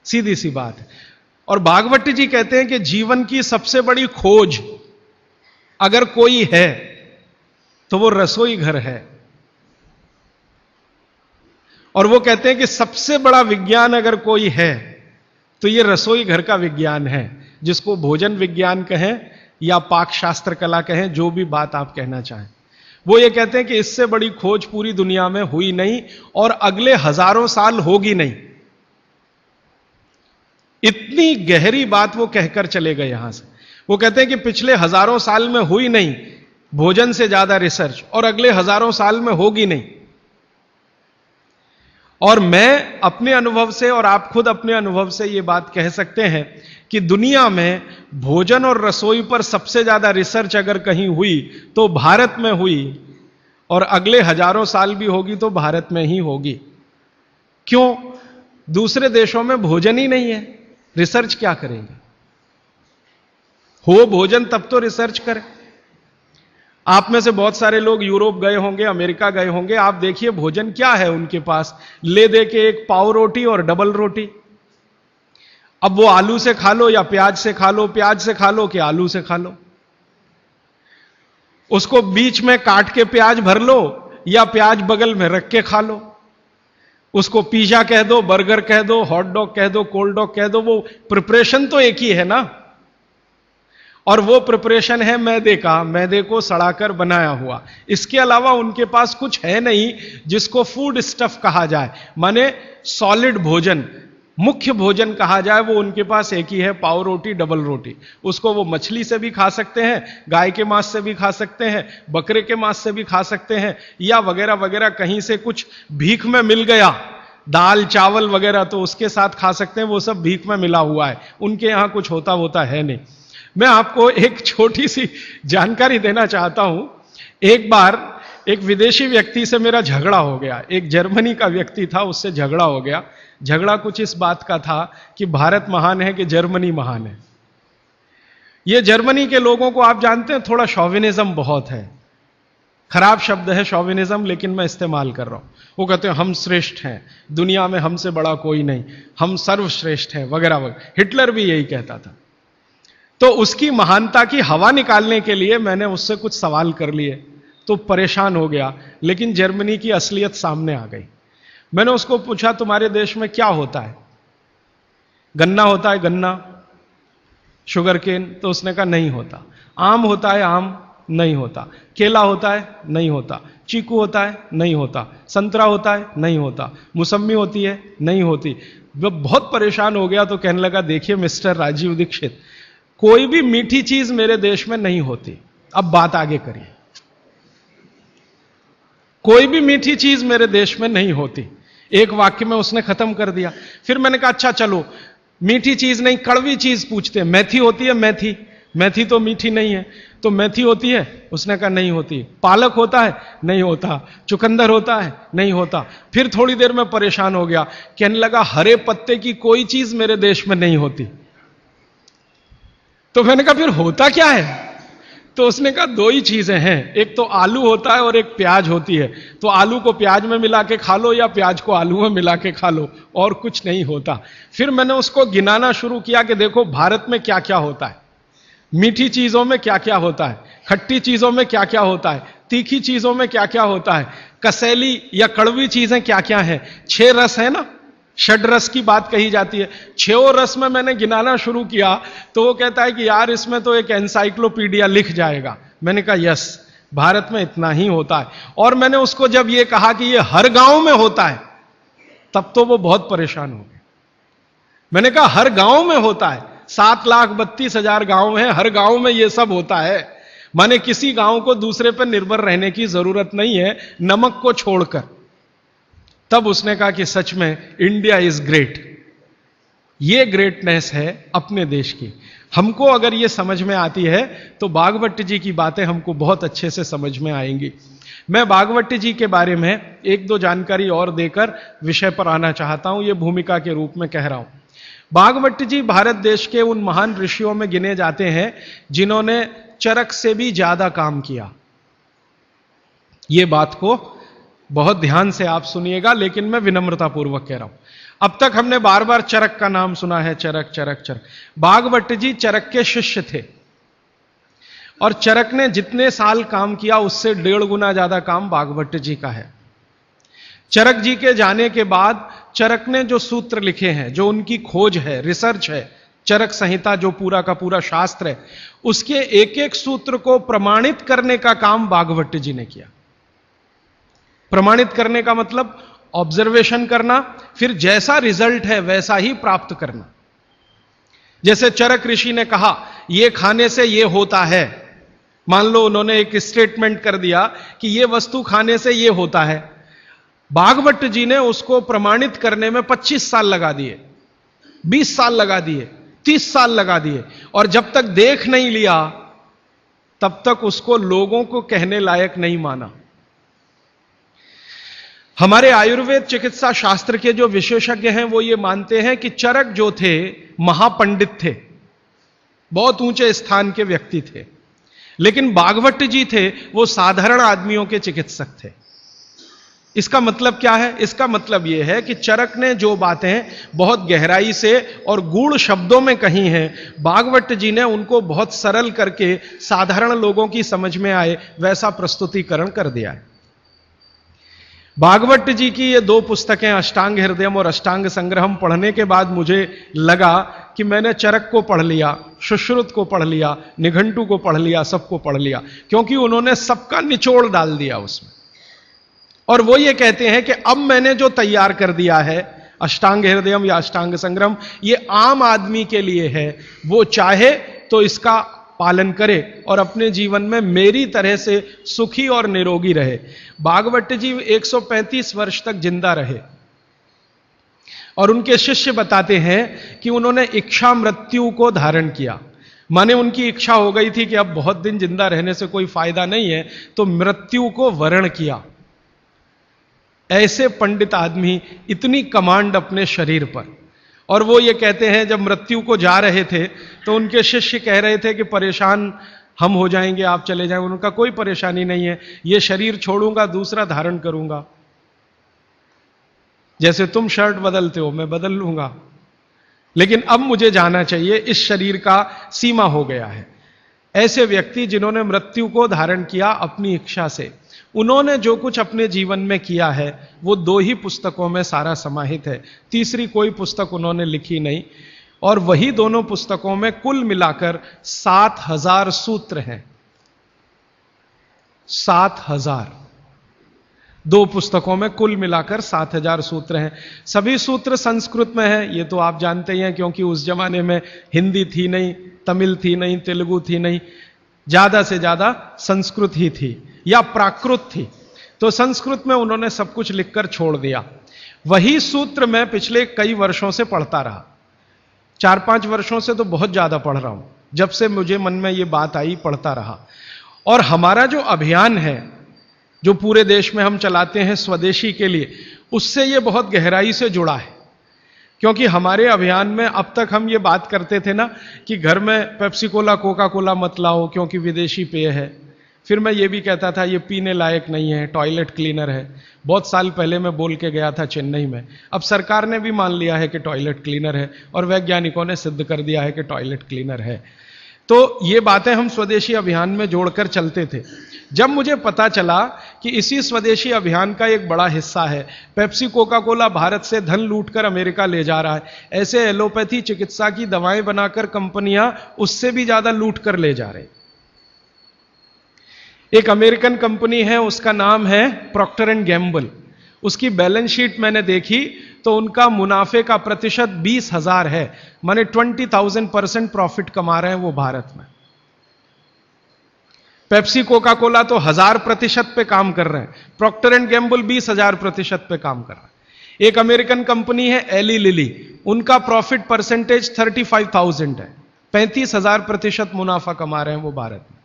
सीधी सी बात है। और भागवत जी कहते हैं कि जीवन की सबसे बड़ी खोज अगर कोई है तो वो रसोई घर है। और वो कहते हैं कि सबसे बड़ा विज्ञान अगर कोई है तो ये रसोई घर का विज्ञान है, जिसको भोजन विज्ञान कहें या पाक शास्त्र कला कहें, जो भी बात आप कहना चाहें। वो ये कहते हैं कि इससे बड़ी खोज पूरी दुनिया में हुई नहीं और अगले हजारों साल होगी नहीं। इतनी गहरी बात वो कहकर चले गए यहां से। वो कहते हैं कि पिछले हजारों साल में हुई नहीं भोजन से ज्यादा रिसर्च, और अगले हजारों साल में होगी नहीं। और मैं अपने अनुभव से और आप खुद अपने अनुभव से ये बात कह सकते हैं कि दुनिया में भोजन और रसोई पर सबसे ज्यादा रिसर्च अगर कहीं हुई तो भारत में हुई, और अगले हजारों साल भी होगी तो भारत में ही होगी। क्यों? दूसरे देशों में भोजन ही नहीं है, रिसर्च क्या करेंगे? हो भोजन तब तो रिसर्च करें। आप में से बहुत सारे लोग यूरोप गए होंगे, अमेरिका गए होंगे, आप देखिए भोजन क्या है उनके पास, ले दे के एक पाव रोटी और डबल रोटी। अब वो आलू से खा लो या प्याज से खा लो, प्याज से खा लो कि आलू से खा लो, उसको बीच में काट के प्याज भर लो या प्याज बगल में रख के खा लो। उसको पिज्जा कह दो, बर्गर कह दो, हॉट डॉग कह दो, कोल्ड डॉग कह दो, वो प्रिपरेशन तो एक ही है ना। और वो प्रिपरेशन है मैदे का, मैदे को सड़ाकर बनाया हुआ। इसके अलावा उनके पास कुछ है नहीं जिसको फूड स्टफ कहा जाए, माने सॉलिड भोजन, मुख्य भोजन कहा जाए, वो उनके पास एक ही है, पाव रोटी डबल रोटी। उसको वो मछली से भी खा सकते हैं, गाय के मांस से भी खा सकते हैं, बकरे के मांस से भी खा सकते हैं, या वगैरह वगैरह, कहीं से कुछ भीख में मिल गया दाल चावल वगैरह तो उसके साथ खा सकते हैं, वो सब भीख में मिला हुआ है, उनके यहां कुछ होता है नहीं। मैं आपको एक छोटी सी जानकारी देना चाहता हूं। एक बार एक विदेशी व्यक्ति से मेरा झगड़ा हो गया, एक जर्मनी का व्यक्ति था, उससे झगड़ा हो गया। झगड़ा कुछ इस बात का था कि भारत महान है कि जर्मनी महान है। ये जर्मनी के लोगों को आप जानते हैं थोड़ा शॉविनिज्म बहुत है, खराब शब्द है शॉविनिज्म, लेकिन मैं इस्तेमाल कर रहा हूं। वो कहते हैं हम श्रेष्ठ हैं, दुनिया में हमसे बड़ा कोई नहीं, हम सर्वश्रेष्ठ हैं वगैरह वगैरह। हिटलर भी यही कहता था। तो उसकी महानता की हवा निकालने के लिए मैंने उससे कुछ सवाल कर लिए तो परेशान हो गया, लेकिन जर्मनी की असलियत सामने आ गई। मैंने उसको पूछा तुम्हारे देश में क्या होता है? गन्ना होता है, गन्ना, शुगर केन? तो उसने कहा नहीं होता। आम होता है? आम नहीं होता। केला होता है? नहीं होता। चीकू होता है? नहीं होता। संतरा होता है? नहीं होता। मौसम्मी होती है? नहीं होती। वो बहुत परेशान हो गया तो कहने लगा देखिए मिस्टर राजीव दीक्षित, कोई भी मीठी चीज मेरे देश में नहीं होती। अब बात आगे करिए। कोई भी मीठी चीज मेरे देश में नहीं होती। एक वाक्य में उसने खत्म कर दिया। फिर मैंने कहा अच्छा चलो मीठी चीज नहीं कड़वी चीज पूछते हैं। मेथी होती है? मेथी? मेथी तो मीठी नहीं है, तो मेथी होती है? उसने कहा नहीं होती। पालक होता है? नहीं होता। चुकंदर होता है? नहीं होता। फिर थोड़ी देर में परेशान हो गया, कहने लगा हरे पत्ते की कोई चीज मेरे देश में नहीं होती। तो मैंने कहा फिर होता क्या है? तो उसने कहा दो ही चीजें हैं, एक तो आलू होता है और एक प्याज होती है। तो आलू को प्याज में मिला के खा लो या प्याज को आलू में मिला के खा लो, और कुछ नहीं होता। फिर मैंने उसको गिनाना शुरू किया कि देखो भारत में क्या क्या होता है, मीठी चीजों में क्या क्या होता है, खट्टी चीजों में क्या क्या होता है, तीखी चीजों में क्या क्या होता है, कसैली या कड़वी चीजें क्या क्या हैं। 6 रस है ना, षड रस की बात कही जाती है। 6 रस में मैंने गिनाना शुरू किया तो वो कहता है कि यार इसमें तो एक एनसाइक्लोपीडिया लिख जाएगा। मैंने कहा यस, भारत में इतना ही होता है। और मैंने उसको जब ये कहा कि ये हर गांव में होता है, तब तो वो बहुत परेशान हो गए। मैंने कहा हर गांव में होता है, 7,32,000 गांव हैं, हर गांव में ये सब होता है। माने किसी गांव को दूसरे पर निर्भर रहने की जरूरत नहीं है, नमक को छोड़कर। तब उसने कहा कि सच में इंडिया इज ग्रेट। ये ग्रेटनेस है अपने देश की। हमको अगर ये समझ में आती है तो भागवत जी की बातें हमको बहुत अच्छे से समझ में आएंगी। मैं भागवत जी के बारे में 1-2 जानकारी और देकर विषय पर आना चाहता हूं, ये भूमिका के रूप में कह रहा हूं। भागवत जी भारत देश के उन महान ऋषियों में गिने जाते हैं जिन्होंने चरक से भी ज्यादा काम किया। ये बात को बहुत ध्यान से आप सुनिएगा, लेकिन मैं विनम्रता पूर्वक कह रहा हूं। अब तक हमने बार बार चरक का नाम सुना है, चरक चरक चरक। भागवत जी चरक के शिष्य थे और चरक ने जितने साल काम किया उससे 1.5 गुना ज्यादा काम भागवत जी का है। चरक जी के जाने के बाद चरक ने जो सूत्र लिखे हैं, जो उनकी खोज है, रिसर्च है, चरक संहिता जो पूरा का पूरा शास्त्र है, उसके एक एक सूत्र को प्रमाणित करने का काम भागवत जी ने किया। प्रमाणित करने का मतलब ऑब्जर्वेशन करना, फिर जैसा रिजल्ट है वैसा ही प्राप्त करना। जैसे चरक ऋषि ने कहा यह खाने से यह होता है, मान लो उन्होंने एक स्टेटमेंट कर दिया कि यह वस्तु खाने से यह होता है। भागवत जी ने उसको प्रमाणित करने में 25 साल लगा दिए, 20 साल लगा दिए, 30 साल लगा दिए, और जब तक देख नहीं लिया तब तक उसको लोगों को कहने लायक नहीं माना। हमारे आयुर्वेद चिकित्सा शास्त्र के जो विशेषज्ञ हैं वो ये मानते हैं कि चरक जो थे महापंडित थे, बहुत ऊंचे स्थान के व्यक्ति थे, लेकिन भागवत जी थे वो साधारण आदमियों के चिकित्सक थे। इसका मतलब क्या है? इसका मतलब यह है कि चरक ने जो बातें बहुत गहराई से और गूढ़ शब्दों में कही हैं, भागवत जी ने उनको बहुत सरल करके साधारण लोगों की समझ में आए वैसा प्रस्तुतिकरण कर दिया है। भागवत जी की ये 2 पुस्तकें अष्टांग हृदयम और अष्टांग संग्रहम पढ़ने के बाद मुझे लगा कि मैंने चरक को पढ़ लिया, सुश्रुत को पढ़ लिया, निघंटु को पढ़ लिया, सबको पढ़ लिया, क्योंकि उन्होंने सबका निचोड़ डाल दिया उसमें। और वो ये कहते हैं कि अब मैंने जो तैयार कर दिया है अष्टांग हृदयम या अष्टांग संग्रहम, ये आम आदमी के लिए है। वो चाहे तो इसका पालन करे और अपने जीवन में मेरी तरह से सुखी और निरोगी रहे। भागवत जी 135 वर्ष तक जिंदा रहे और उनके शिष्य बताते हैं कि उन्होंने इच्छा मृत्यु को धारण किया। माने उनकी इच्छा हो गई थी कि अब बहुत दिन जिंदा रहने से कोई फायदा नहीं है, तो मृत्यु को वरण किया। ऐसे पंडित आदमी, इतनी कमांड अपने शरीर पर। और वो ये कहते हैं जब मृत्यु को जा रहे थे तो उनके शिष्य कह रहे थे कि परेशान हम हो जाएंगे, आप चले जाएंगे। उनका कोई परेशानी नहीं है, ये शरीर छोड़ूंगा, दूसरा धारण करूंगा। जैसे तुम शर्ट बदलते हो मैं बदल लूंगा, लेकिन अब मुझे जाना चाहिए, इस शरीर का सीमा हो गया है। ऐसे व्यक्ति जिन्होंने मृत्यु को धारण किया अपनी इच्छा से, उन्होंने जो कुछ अपने जीवन में किया है वो 2 ही पुस्तकों में सारा समाहित है, तीसरी कोई पुस्तक उन्होंने लिखी नहीं। और वही दोनों पुस्तकों में कुल मिलाकर 7,000 सूत्र हैं। 7,000, 2 पुस्तकों में कुल मिलाकर 7,000 सूत्र हैं। सभी सूत्र संस्कृत में हैं, ये तो आप जानते ही हैं, क्योंकि उस जमाने में हिंदी थी नहीं, तमिल थी नहीं, तेलुगु थी नहीं, ज्यादा से ज्यादा संस्कृत ही थी या प्राकृत थी। तो संस्कृत में उन्होंने सब कुछ लिखकर छोड़ दिया। वही सूत्र मैं पिछले कई वर्षों से पढ़ता रहा, 4-5 वर्षों से तो बहुत ज्यादा पढ़ रहा हूं। जब से मुझे मन में ये बात आई, पढ़ता रहा। और हमारा जो अभियान है जो पूरे देश में हम चलाते हैं स्वदेशी के लिए, उससे ये बहुत गहराई से जुड़ा है। क्योंकि हमारे अभियान में अब तक हम ये बात करते थे ना कि घर में पेप्सी कोला कोका कोला मत लाओ क्योंकि विदेशी पेय है। फिर मैं ये भी कहता था ये पीने लायक नहीं है, टॉयलेट क्लीनर है। बहुत साल पहले मैं बोल के गया था चेन्नई में। अब सरकार ने भी मान लिया है कि टॉयलेट क्लीनर है और वैज्ञानिकों ने सिद्ध कर दिया है कि टॉयलेट क्लीनर है। तो ये बातें हम स्वदेशी अभियान में जोड़कर चलते थे। जब मुझे पता चला कि इसी स्वदेशी अभियान का एक बड़ा हिस्सा है, पेप्सी कोका कोला भारत से धन लूटकर अमेरिका ले जा रहा है, ऐसे एलोपैथी चिकित्सा की दवाएं बनाकर कंपनियां उससे भी ज्यादा लूट कर ले जा रहे। एक अमेरिकन कंपनी है, उसका नाम है प्रॉक्टर एंड गैम्बल। उसकी बैलेंस शीट मैंने देखी तो उनका मुनाफे का प्रतिशत 20,000 है, माने 20,000% प्रॉफिट कमा रहे हैं वो भारत में। पेप्सी कोका कोला तो 1000% पे काम कर रहे हैं, प्रॉक्टर एंड गैम्बल 20,000% पे काम कर रहा है। एक अमेरिकन कंपनी है एली लिली, उनका प्रॉफिट परसेंटेज 35,000 है, 35,000% मुनाफा कमा रहे हैं वो भारत में।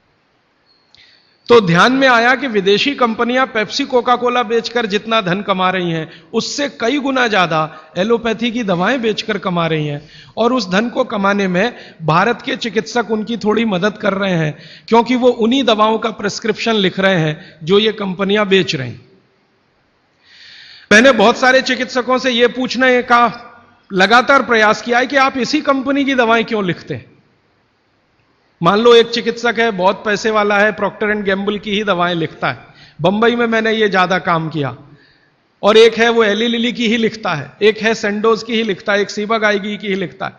तो ध्यान में आया कि विदेशी कंपनियां पेप्सी कोका कोला बेचकर जितना धन कमा रही हैं उससे कई गुना ज्यादा एलोपैथी की दवाएं बेचकर कमा रही हैं, और उस धन को कमाने में भारत के चिकित्सक उनकी थोड़ी मदद कर रहे हैं क्योंकि वो उन्हीं दवाओं का प्रिस्क्रिप्शन लिख रहे हैं जो ये कंपनियां बेच रही हैं। मैंने बहुत सारे चिकित्सकों से यह पूछने का लगातार प्रयास किया है कि आप इसी कंपनी की दवाएं क्यों लिखते हैं। मान लो एक चिकित्सक है, बहुत पैसे वाला है, प्रॉक्टर एंड गैम्बल की ही दवाएं लिखता है। बंबई में मैंने ये ज्यादा काम किया। और एक है वो एली लिली की ही लिखता है, एक है सेंडोज की ही लिखता है, एक सीबागाइगी की ही लिखता है।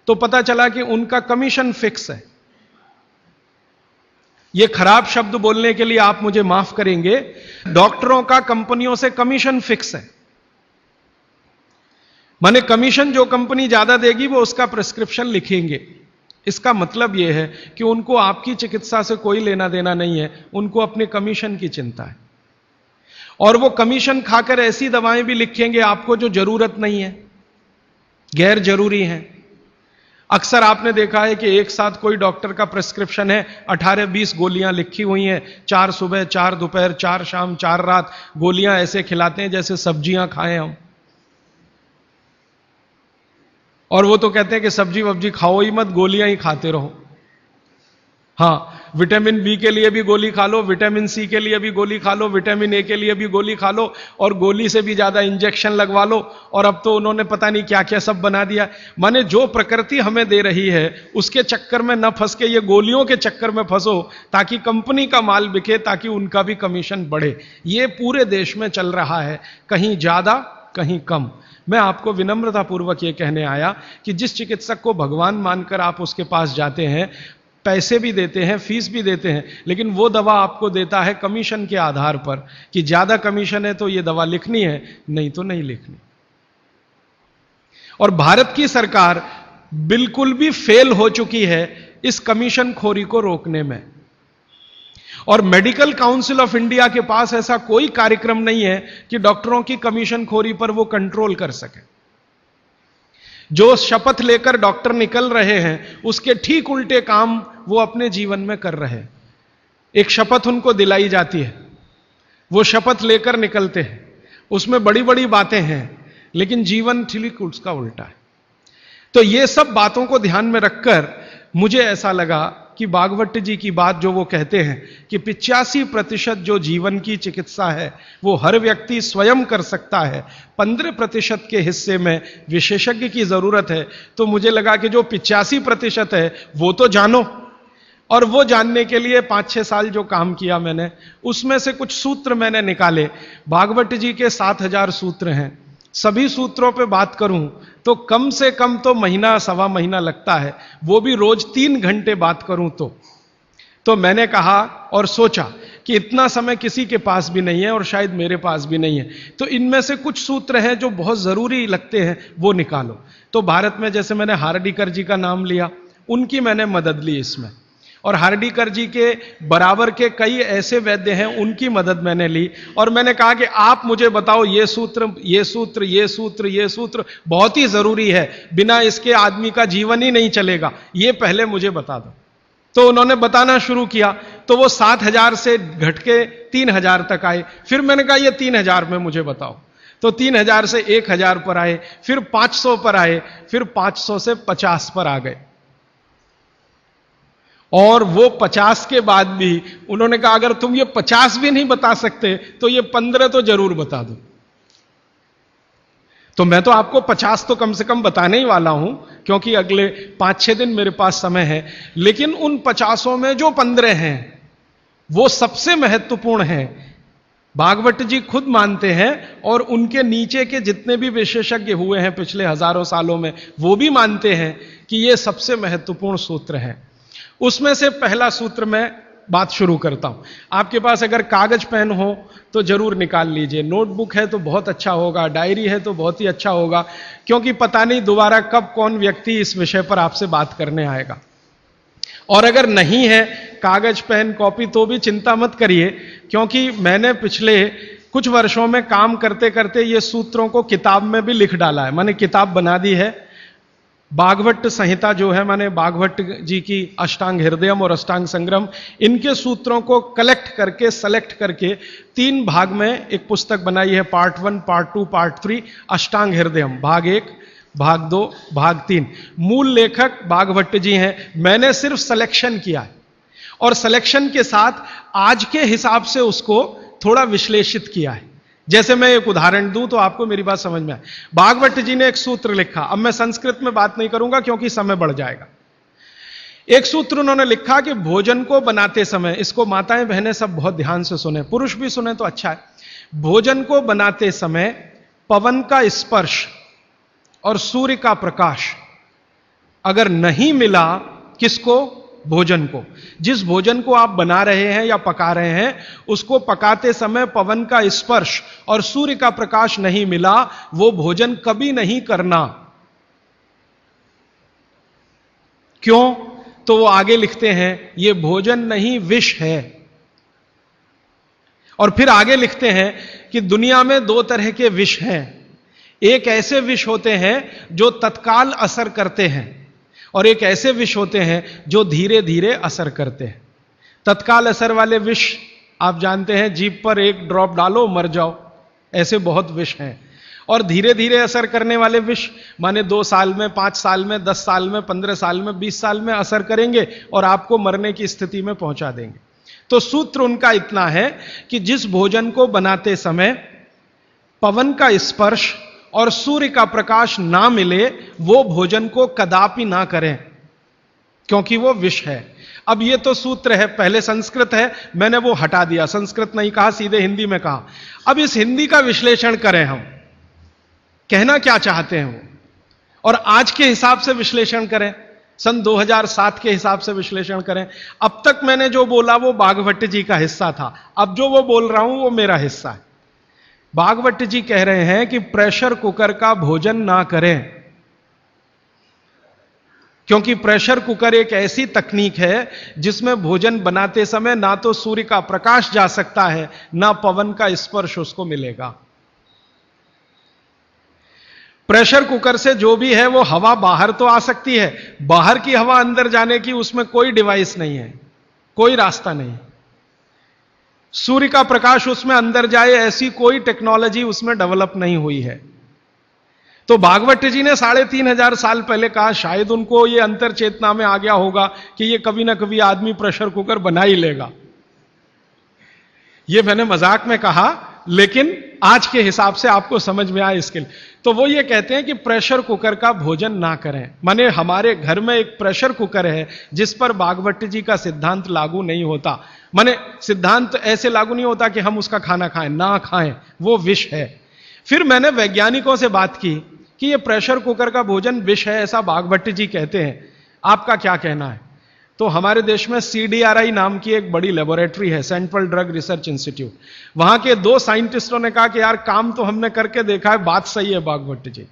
तो पता चला कि उनका कमीशन फिक्स है। ये खराब शब्द बोलने के लिए आप मुझे माफ करेंगे, डॉक्टरों का कंपनियों से कमीशन फिक्स है। माने कमीशन जो कंपनी ज्यादा देगी वो उसका प्रिस्क्रिप्शन लिखेंगे। इसका मतलब यह है कि उनको आपकी चिकित्सा से कोई लेना देना नहीं है, उनको अपने कमीशन की चिंता है। और वो कमीशन खाकर ऐसी दवाएं भी लिखेंगे आपको जो जरूरत नहीं है, गैर जरूरी हैं। अक्सर आपने देखा है कि एक साथ कोई डॉक्टर का प्रिस्क्रिप्शन है, 18-20 गोलियां लिखी हुई हैं, 4 सुबह 4 दोपहर 4 शाम 4 रात गोलियां ऐसे खिलाते हैं जैसे सब्जियां खाएं हम। और वो तो कहते हैं कि सब्जी वब्जी खाओ ही मत, गोलियां ही खाते रहो। हाँ, विटामिन बी के लिए भी गोली खा लो, विटामिन सी के लिए भी गोली खा लो, विटामिन ए के लिए भी गोली खा लो, और गोली से भी ज्यादा इंजेक्शन लगवा लो। और अब तो उन्होंने पता नहीं क्या क्या सब बना दिया। माने जो प्रकृति हमें दे रही है उसके चक्कर में न फंस के ये गोलियों के चक्कर में फंसो ताकि कंपनी का माल बिके, ताकि उनका भी कमीशन बढ़े। ये पूरे देश में चल रहा है, कहीं ज्यादा कहीं कम। मैं आपको विनम्रतापूर्वक ये कहने आया कि जिस चिकित्सक को भगवान मानकर आप उसके पास जाते हैं, पैसे भी देते हैं, फीस भी देते हैं, लेकिन वो दवा आपको देता है कमीशन के आधार पर कि ज्यादा कमीशन है तो ये दवा लिखनी है, नहीं तो नहीं लिखनी। और भारत की सरकार बिल्कुल भी फेल हो चुकी है इस कमीशन खोरी को रोकने में। और मेडिकल काउंसिल ऑफ इंडिया के पास ऐसा कोई कार्यक्रम नहीं है कि डॉक्टरों की कमीशन खोरी पर वो कंट्रोल कर सके। जो शपथ लेकर डॉक्टर निकल रहे हैं उसके ठीक उल्टे काम वो अपने जीवन में कर रहे हैं। एक शपथ उनको दिलाई जाती है, वो शपथ लेकर निकलते हैं, उसमें बड़ी बड़ी बातें हैं, लेकिन जीवन ठीक उसका उल्टा है। तो ये सब बातों को ध्यान में रखकर मुझे ऐसा लगा कि भागवत जी की बात जो वो कहते हैं कि 85% जो जीवन की चिकित्सा है वो हर व्यक्ति स्वयं कर सकता है, 15% के हिस्से में विशेषज्ञ की जरूरत है। तो मुझे लगा कि जो 85% है वो तो जानो। और वो जानने के लिए 5-6 साल जो काम किया मैंने, उसमें से कुछ सूत्र मैंने निकाले। भागवत जी के 7,000 सूत्र हैं। सभी सूत्रों पे बात करूं तो कम से कम तो महीना सवा महीना लगता है, वो भी रोज 3 घंटे बात करूं तो मैंने कहा और सोचा कि इतना समय किसी के पास भी नहीं है और शायद मेरे पास भी नहीं है, तो इनमें से कुछ सूत्र हैं जो बहुत जरूरी लगते हैं, वो निकालो। तो भारत में जैसे मैंने हार्डिकर जी का नाम लिया, उनकी मैंने मदद ली इसमें। और हार्डीकर जी के बराबर के कई ऐसे वैद्य हैं, उनकी मदद मैंने ली और मैंने कहा कि आप मुझे बताओ ये सूत्र, ये सूत्र, ये सूत्र, ये सूत्र बहुत ही जरूरी है, बिना इसके आदमी का जीवन ही नहीं चलेगा, ये पहले मुझे बता दो। तो उन्होंने बताना शुरू किया, तो वो 7,000 से घट के 3,000 तक आए। फिर मैंने कहा ये 3,000 में मुझे बताओ, तो 3,000 से 1,000 पर आए, फिर 500 पर आए, फिर 500 से 50 पर आ गए। और वो 50 के बाद भी उन्होंने कहा अगर तुम ये 50 भी नहीं बता सकते तो ये 15 तो जरूर बता दो। तो मैं तो आपको 50 तो कम से कम बताने ही वाला हूं, क्योंकि अगले 5-6 दिन मेरे पास समय है। लेकिन उन 50 में जो 15 हैं वो सबसे महत्वपूर्ण हैं। भागवत जी खुद मानते हैं और उनके नीचे के जितने भी विशेषज्ञ हुए हैं पिछले हजारों सालों में, वो भी मानते हैं कि ये सबसे महत्वपूर्ण सूत्र है। उसमें से पहला सूत्र मैं बात शुरू करता हूं। आपके पास अगर कागज पेन हो तो जरूर निकाल लीजिए, नोटबुक है तो बहुत अच्छा होगा, डायरी है तो बहुत ही अच्छा होगा, क्योंकि पता नहीं दोबारा कब कौन व्यक्ति इस विषय पर आपसे बात करने आएगा। और अगर नहीं है कागज पेन कॉपी तो भी चिंता मत करिए, क्योंकि मैंने पिछले कुछ वर्षों में काम करते करते ये सूत्रों को किताब में भी लिख डाला है। मैंने किताब बना दी है, भागवत संहिता जो है, मैंने भागवत जी की अष्टांग हृदयम और अष्टांग संग्रम, इनके सूत्रों को कलेक्ट करके सेलेक्ट करके 3 भाग में एक पुस्तक बनाई है, पार्ट 1, पार्ट 2, पार्ट 3, अष्टांग हृदयम, भाग 1, भाग 2, भाग 3। मूल लेखक भागवत जी हैं, मैंने सिर्फ सिलेक्शन किया है और सिलेक्शन के साथ आज के हिसाब से उसको थोड़ा विश्लेषित किया है। जैसे मैं एक उदाहरण दूं तो आपको मेरी बात समझ में आए। भागवत जी ने एक सूत्र लिखा, अब मैं संस्कृत में बात नहीं करूंगा क्योंकि समय बढ़ जाएगा। एक सूत्र उन्होंने लिखा कि भोजन को बनाते समय, इसको माताएं बहनें सब बहुत ध्यान से सुने, पुरुष भी सुने तो अच्छा है। भोजन को बनाते समय पवन का स्पर्श और सूर्य का प्रकाश अगर नहीं मिला, किसको? भोजन को। जिस भोजन को आप बना रहे हैं या पका रहे हैं, उसको पकाते समय पवन का स्पर्श और सूर्य का प्रकाश नहीं मिला, वो भोजन कभी नहीं करना। क्यों? तो वो आगे लिखते हैं ये भोजन नहीं विष है। और फिर आगे लिखते हैं कि दुनिया में 2 तरह के विष हैं। एक ऐसे विष होते हैं जो तत्काल असर करते हैं और एक ऐसे विष होते हैं जो धीरे धीरे असर करते हैं। तत्काल असर वाले विष आप जानते हैं, जीभ पर 1 ड्रॉप डालो मर जाओ, ऐसे बहुत विष हैं। और धीरे धीरे असर करने वाले विष माने 2 साल में, 5 साल में, 10 साल में, 15 साल में, 20 साल में असर करेंगे और आपको मरने की स्थिति में पहुंचा देंगे। तो सूत्र उनका इतना है कि जिस भोजन को बनाते समय पवन का स्पर्श और सूर्य का प्रकाश ना मिले, वो भोजन को कदापि ना करें, क्योंकि वो विष है। अब ये तो सूत्र है, पहले संस्कृत है, मैंने वो हटा दिया, संस्कृत नहीं कहा, सीधे हिंदी में कहा। अब इस हिंदी का विश्लेषण करें, हम कहना क्या चाहते हैं वो, और आज के हिसाब से विश्लेषण करें, सन 2007 के हिसाब से विश्लेषण करें। अब तक मैंने जो बोला वो भागवत जी का हिस्सा था, अब जो वो बोल रहा हूं वो मेरा हिस्सा है। भागवत जी कह रहे हैं कि प्रेशर कुकर का भोजन ना करें, क्योंकि प्रेशर कुकर एक ऐसी तकनीक है जिसमें भोजन बनाते समय ना तो सूर्य का प्रकाश जा सकता है, ना पवन का स्पर्श उसको मिलेगा। प्रेशर कुकर से जो भी है वो हवा बाहर तो आ सकती है, बाहर की हवा अंदर जाने की उसमें कोई डिवाइस नहीं है, कोई रास्ता नहीं। सूर्य का प्रकाश उसमें अंदर जाए ऐसी कोई टेक्नोलॉजी उसमें डेवलप नहीं हुई है। तो भागवत जी ने 3,500 साल पहले कहा, शायद उनको ये अंतर चेतना में आ गया होगा कि ये कभी ना कभी आदमी प्रेशर कुकर बना ही लेगा। ये मैंने मजाक में कहा, लेकिन आज के हिसाब से आपको समझ में आए इसके लिए। तो वो ये कहते हैं कि प्रेशर कुकर का भोजन ना करें। माने हमारे घर में एक प्रेशर कुकर है जिस पर भागवत जी का सिद्धांत लागू नहीं होता। माने सिद्धांत ऐसे लागू नहीं होता कि हम उसका खाना खाएं, ना खाएं, वो विष है। फिर मैंने वैज्ञानिकों से बात की कि ये प्रेशर कुकर का भोजन विष है, ऐसा भागवत जी कहते हैं, आपका क्या कहना है? तो हमारे देश में CDRI नाम की एक बड़ी लेबोरेटरी है, सेंट्रल ड्रग रिसर्च इंस्टीट्यूट। वहां के 2 साइंटिस्टों ने कहा कि यार काम तो हमने करके देखा है, बात सही है भागवत जी।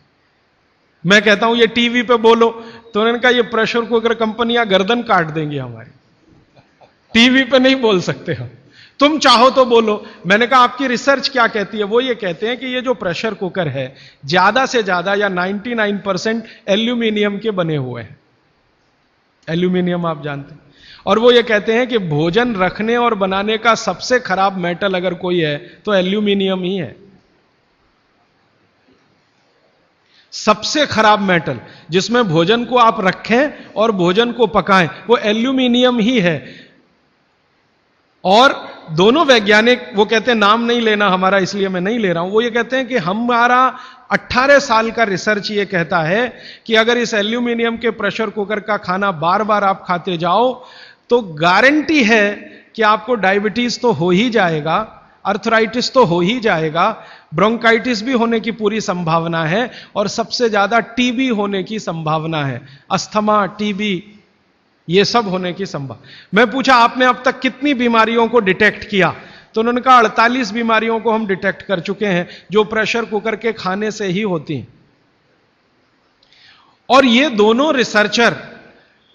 मैं कहता हूं ये टीवी पे बोलो, तो उन्होंने कहा ये प्रेशर कुकर कंपनियां गर्दन काट देंगी हमारी। टीवी पे नहीं बोल सकते हम। तुम चाहो तो बोलो। मैंने कहा आपकी रिसर्च क्या कहती है? वो ये कहते हैं कि ये जो प्रेशर कुकर है ज्यादा से ज्यादा या 99% एल्यूमिनियम के बने हुए हैं। एल्यूमिनियम आप जानते हैं। और वो ये कहते हैं कि भोजन रखने और बनाने का सबसे खराब मेटल अगर कोई है तो एल्यूमिनियम ही है। सबसे खराब मेटल जिसमें भोजन को आप रखें और भोजन को पकाएं वो एल्यूमिनियम ही है। और दोनों वैज्ञानिक, वो कहते हैं नाम नहीं लेना हमारा इसलिए मैं नहीं ले रहा हूं, वो ये कहते हैं कि हमारा 18 साल का रिसर्च ये कहता है कि अगर इस एल्यूमिनियम के प्रेशर कुकर का खाना बार बार आप खाते जाओ तो गारंटी है कि आपको डायबिटीज तो हो ही जाएगा, अर्थराइटिस तो हो ही जाएगा, ब्रोंकाइटिस भी होने की पूरी संभावना है और सबसे ज्यादा टीबी होने की संभावना है। अस्थमा, टीबी, ये सब होने की संभावना। मैं पूछा आपने अब तक कितनी बीमारियों को डिटेक्ट किया? तो उन्होंने कहा 48 बीमारियों को हम डिटेक्ट कर चुके हैं जो प्रेशर कुकर के खाने से ही होती हैं। और ये दोनों रिसर्चर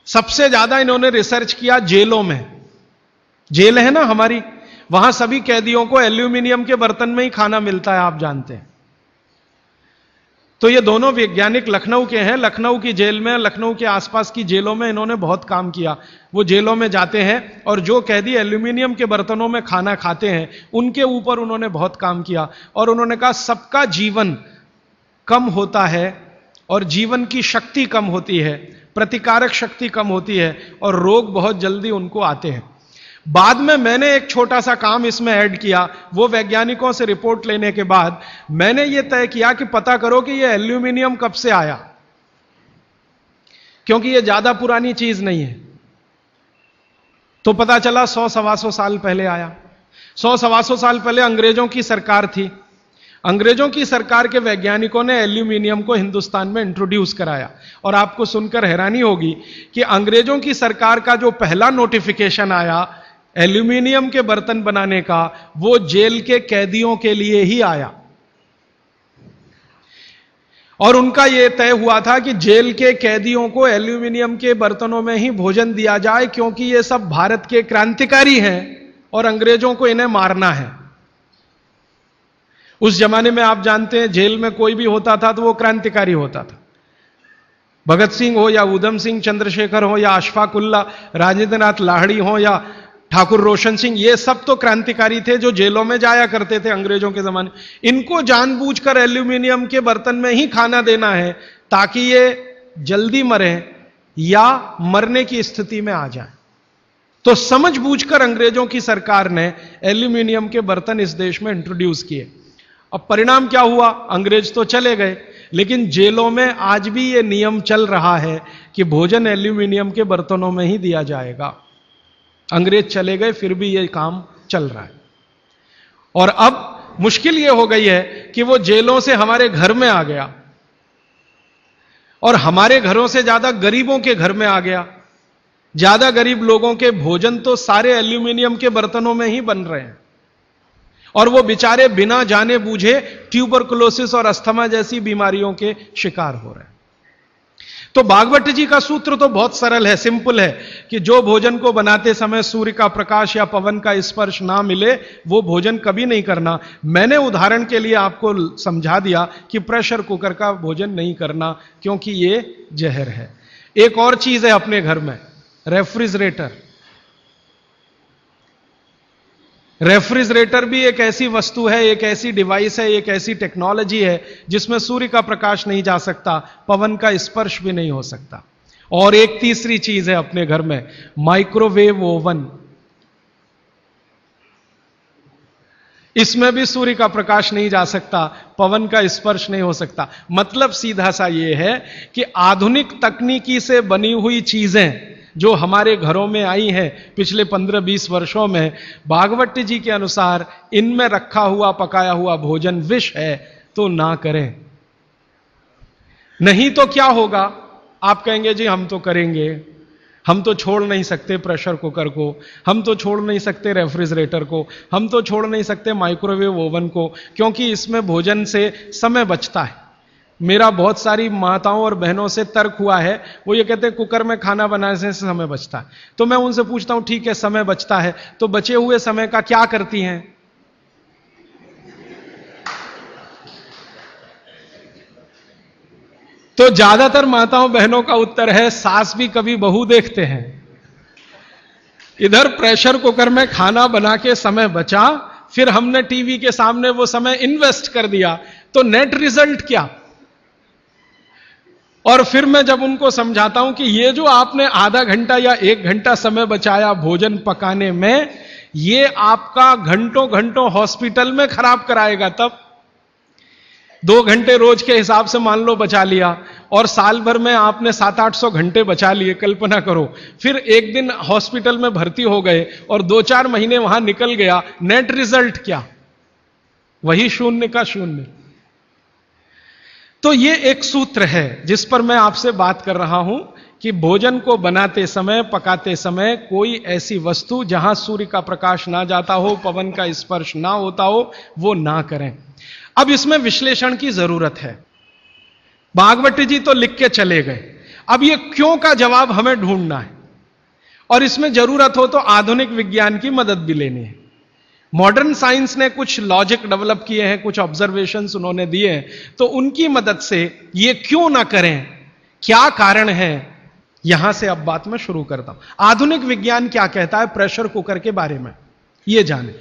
सबसे ज्यादा इन्होंने रिसर्च किया जेलों में। जेल है ना हमारी, वहां सभी कैदियों को एल्यूमिनियम के बर्तन में ही खाना मिलता है, आप जानते हैं। तो ये दोनों वैज्ञानिक लखनऊ के हैं। लखनऊ की जेल में, लखनऊ के आसपास की जेलों में इन्होंने बहुत काम किया। वो जेलों में जाते हैं और जो कैदी एल्यूमिनियम के बर्तनों में खाना खाते हैं उनके ऊपर उन्होंने बहुत काम किया। और उन्होंने कहा सबका जीवन कम होता है और जीवन की शक्ति कम होती है, प्रतिकारक शक्ति कम होती है और रोग बहुत जल्दी उनको आते हैं। बाद में मैंने एक छोटा सा काम इसमें ऐड किया। वो वैज्ञानिकों से रिपोर्ट लेने के बाद मैंने ये तय किया कि पता करो कि ये एल्यूमिनियम कब से आया, क्योंकि ये ज्यादा पुरानी चीज नहीं है। तो पता चला 100-125 साल पहले आया। 100-125 साल पहले अंग्रेजों की सरकार थी। अंग्रेजों की सरकार के वैज्ञानिकों ने एल्यूमिनियम को हिंदुस्तान में इंट्रोड्यूस कराया। और आपको सुनकर हैरानी होगी कि अंग्रेजों की सरकार का जो पहला नोटिफिकेशन आया एल्यूमिनियम के बर्तन बनाने का, वो जेल के कैदियों के लिए ही आया। और उनका यह तय हुआ था कि जेल के कैदियों को एल्यूमिनियम के बर्तनों में ही भोजन दिया जाए, क्योंकि ये सब भारत के क्रांतिकारी हैं और अंग्रेजों को इन्हें मारना है। उस जमाने में आप जानते हैं जेल में कोई भी होता था तो वो क्रांतिकारी होता था। भगत सिंह हो या उधम सिंह, चंद्रशेखर हो या अशफाक उल्ला, राजेंद्र नाथ लाहिड़ी हो या ठाकुर रोशन सिंह, ये सब तो क्रांतिकारी थे जो जेलों में जाया करते थे अंग्रेजों के जमाने। इनको जानबूझकर एल्यूमिनियम के बर्तन में ही खाना देना है ताकि ये जल्दी मरे या मरने की स्थिति में आ जाए। तो समझबूझकर अंग्रेजों की सरकार ने एल्यूमिनियम के बर्तन इस देश में इंट्रोड्यूस किए। अब परिणाम क्या हुआ? अंग्रेज तो चले गए, लेकिन जेलों में आज भी यह नियम चल रहा है कि भोजन एल्यूमिनियम के बर्तनों में ही दिया जाएगा। अंग्रेज चले गए फिर भी यह काम चल रहा है। और अब मुश्किल यह हो गई है कि वो जेलों से हमारे घर में आ गया और हमारे घरों से ज्यादा गरीबों के घर में आ गया। ज्यादा गरीब लोगों के भोजन तो सारे एल्यूमिनियम के बर्तनों में ही बन रहे हैं और वो बेचारे बिना जाने बूझे ट्यूबरकुलोसिस और अस्थमा जैसी बीमारियों के शिकार हो रहे हैं। तो भागवत जी का सूत्र तो बहुत सरल है, सिंपल है कि जो भोजन को बनाते समय सूर्य का प्रकाश या पवन का स्पर्श ना मिले वो भोजन कभी नहीं करना। मैंने उदाहरण के लिए आपको समझा दिया कि प्रेशर कुकर का भोजन नहीं करना क्योंकि ये जहर है। एक और चीज है अपने घर में, रेफ्रिजरेटर। रेफ्रिजरेटर भी एक ऐसी वस्तु है, एक ऐसी डिवाइस है, एक ऐसी टेक्नोलॉजी है जिसमें सूर्य का प्रकाश नहीं जा सकता, पवन का स्पर्श भी नहीं हो सकता। और एक तीसरी चीज है अपने घर में, माइक्रोवेव ओवन। इसमें भी सूर्य का प्रकाश नहीं जा सकता, पवन का स्पर्श नहीं हो सकता। मतलब सीधा सा यह है कि आधुनिक तकनीकी से बनी हुई चीजें जो हमारे घरों में आई हैं पिछले 15-20 वर्षों में, भागवत जी के अनुसार इनमें रखा हुआ पकाया हुआ भोजन विष है, तो ना करें। नहीं तो क्या होगा? आप कहेंगे जी हम तो करेंगे, हम तो छोड़ नहीं सकते प्रेशर कुकर को, हम तो छोड़ नहीं सकते रेफ्रिजरेटर को, हम तो छोड़ नहीं सकते माइक्रोवेव ओवन को, क्योंकि इसमें भोजन से समय बचता है। मेरा बहुत सारी माताओं और बहनों से तर्क हुआ है, वो ये कहते हैं कुकर में खाना बनाने से समय बचता है। तो मैं उनसे पूछता हूं ठीक है समय बचता है, तो बचे हुए समय का क्या करती हैं? तो ज्यादातर माताओं बहनों का उत्तर है सास भी कभी बहू देखते हैं। इधर प्रेशर कुकर में खाना बना के समय बचा, फिर हमने टीवी के सामने वो समय इन्वेस्ट कर दिया, तो नेट रिजल्ट क्या? और फिर मैं जब उनको समझाता हूं कि ये जो आपने आधा घंटा या 1 घंटा समय बचाया भोजन पकाने में, ये आपका घंटों घंटों हॉस्पिटल में खराब कराएगा। तब 2 घंटे रोज के हिसाब से मान लो बचा लिया, और साल भर में आपने 700-800 घंटे बचा लिए, कल्पना करो। फिर एक दिन हॉस्पिटल में भर्ती हो गए और 2-4 महीने वहां निकल गया, नेट रिजल्ट क्या? वही शून्य का शून्य। तो ये एक सूत्र है जिस पर मैं आपसे बात कर रहा हूं कि भोजन को बनाते समय, पकाते समय कोई ऐसी वस्तु जहां सूर्य का प्रकाश ना जाता हो, पवन का स्पर्श ना होता हो, वो ना करें। अब इसमें विश्लेषण की जरूरत है। भागवती जी तो लिख के चले गए, अब ये क्यों का जवाब हमें ढूंढना है, और इसमें जरूरत हो तो आधुनिक विज्ञान की मदद भी लेनी है। मॉडर्न साइंस ने कुछ लॉजिक डेवलप किए हैं, कुछ ऑब्जर्वेशंस उन्होंने दिए हैं, तो उनकी मदद से ये क्यों ना करें, क्या कारण है, यहां से अब बात मैं शुरू करता हूं। आधुनिक विज्ञान क्या कहता है प्रेशर कुकर के बारे में, ये जाने।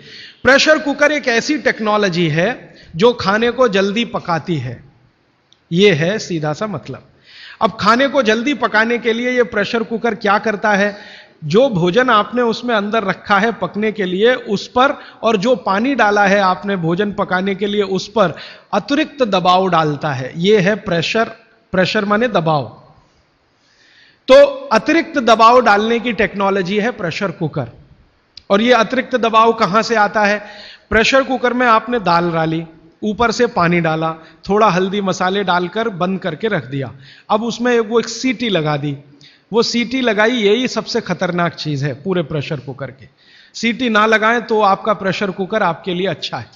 प्रेशर कुकर एक ऐसी टेक्नोलॉजी है जो खाने को जल्दी पकाती है, यह है सीधा सा मतलब। अब खाने को जल्दी पकाने के लिए यह प्रेशर कुकर क्या करता है, जो भोजन आपने उसमें अंदर रखा है पकने के लिए उस पर, और जो पानी डाला है आपने भोजन पकाने के लिए उस पर अतिरिक्त दबाव डालता है। यह है प्रेशर। प्रेशर माने दबाव। तो अतिरिक्त दबाव डालने की टेक्नोलॉजी है प्रेशर कुकर। और यह अतिरिक्त दबाव कहां से आता है? प्रेशर कुकर में आपने दाल डाली, ऊपर से पानी डाला, थोड़ा हल्दी मसाले डालकर बंद करके रख दिया। अब उसमें वो एक सीटी लगा दी, वो सीटी लगाई, यही सबसे खतरनाक चीज है पूरे प्रेशर कुकर की। सीटी ना लगाएं तो आपका प्रेशर कुकर आपके लिए अच्छा है।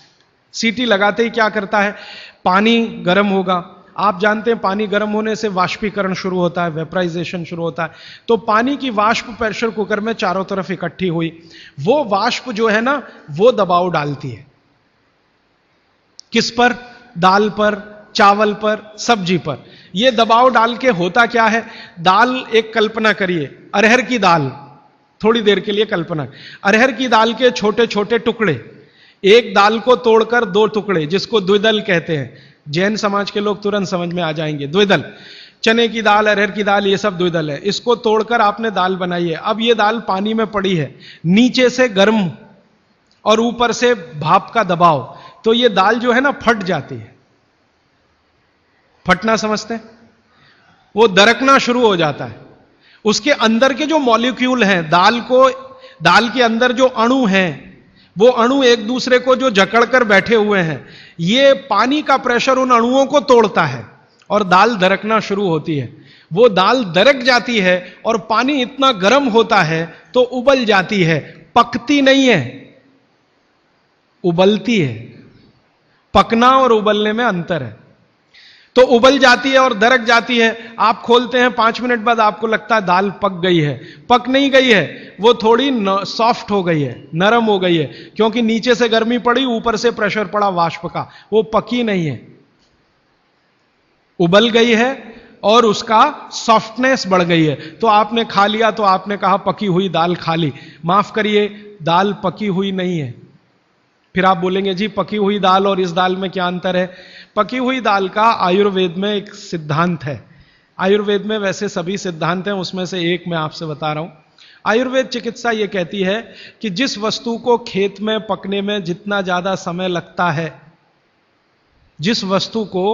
सीटी लगाते ही क्या करता है, पानी गर्म होगा। आप जानते हैं पानी गर्म होने से वाष्पीकरण शुरू होता है, वेपराइजेशन शुरू होता है। तो पानी की वाष्प प्रेशर कुकर में चारों तरफ इकट्ठी हुई, वो वाष्प जो है ना, वो दबाव डालती है। किस पर? दाल पर, चावल पर, सब्जी पर। यह दबाव डाल के होता क्या है, दाल, एक कल्पना करिए, अरहर की दाल, थोड़ी देर के लिए कल्पना, अरहर की दाल के छोटे छोटे टुकड़े, एक दाल को तोड़कर 2 टुकड़े, जिसको द्विदल कहते हैं। जैन समाज के लोग तुरंत समझ में आ जाएंगे। द्विदल, चने की दाल, अरहर की दाल, ये सब द्विदल है। इसको तोड़कर आपने दाल बनाई है। अब ये दाल पानी में पड़ी है, नीचे से गर्म और ऊपर से भाप का दबाव, तो ये दाल जो है ना फट जाती है। फटना समझते हैं? वो दरकना शुरू हो जाता है। उसके अंदर के जो मॉलिक्यूल हैं, दाल के अंदर जो अणु हैं, वो अणु एक दूसरे को जो जकड़कर बैठे हुए हैं, ये पानी का प्रेशर उन अणुओं को तोड़ता है और दाल दरकना शुरू होती है। वो दाल दरक जाती है और पानी इतना गर्म होता है तो उबल जाती है, पकती नहीं है, उबलती है। पकना और उबलने में अंतर है। तो उबल जाती है और दरक जाती है। आप खोलते हैं, 5 मिनट बाद आपको लगता है दाल पक गई है। पक नहीं गई है, वो थोड़ी सॉफ्ट हो गई है, नरम हो गई है, क्योंकि नीचे से गर्मी पड़ी, ऊपर से प्रेशर पड़ा वाष्प का। वो पकी नहीं है, उबल गई है और उसका सॉफ्टनेस बढ़ गई है। तो आपने खा लिया तो आपने कहा पकी हुई दाल खा ली। माफ करिए, दाल पकी हुई नहीं है। फिर आप बोलेंगे जी पकी हुई दाल और इस दाल में क्या अंतर है? पकी हुई दाल का आयुर्वेद में एक सिद्धांत है। आयुर्वेद में वैसे सभी सिद्धांत हैं, उसमें से एक मैं आपसे बता रहा हूं। आयुर्वेद चिकित्सा यह कहती है कि जिस वस्तु को खेत में पकने में जितना ज्यादा समय लगता है, जिस वस्तु को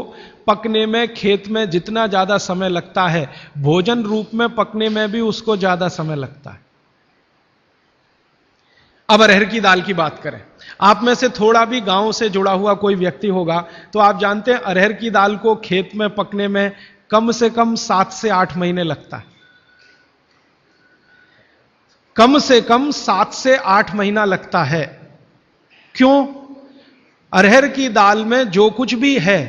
पकने में खेत में जितना ज्यादा समय लगता है, भोजन रूप में पकने में भी उसको ज्यादा समय लगता है। अब अरहर की दाल की बात करें, आप में से थोड़ा भी गांव से जुड़ा हुआ कोई व्यक्ति होगा तो आप जानते हैं अरहर की दाल को खेत में पकने में कम से कम 7 से 8 महीने लगता है। कम से कम 7 से 8 महीना लगता है। क्यों? अरहर की दाल में जो कुछ भी है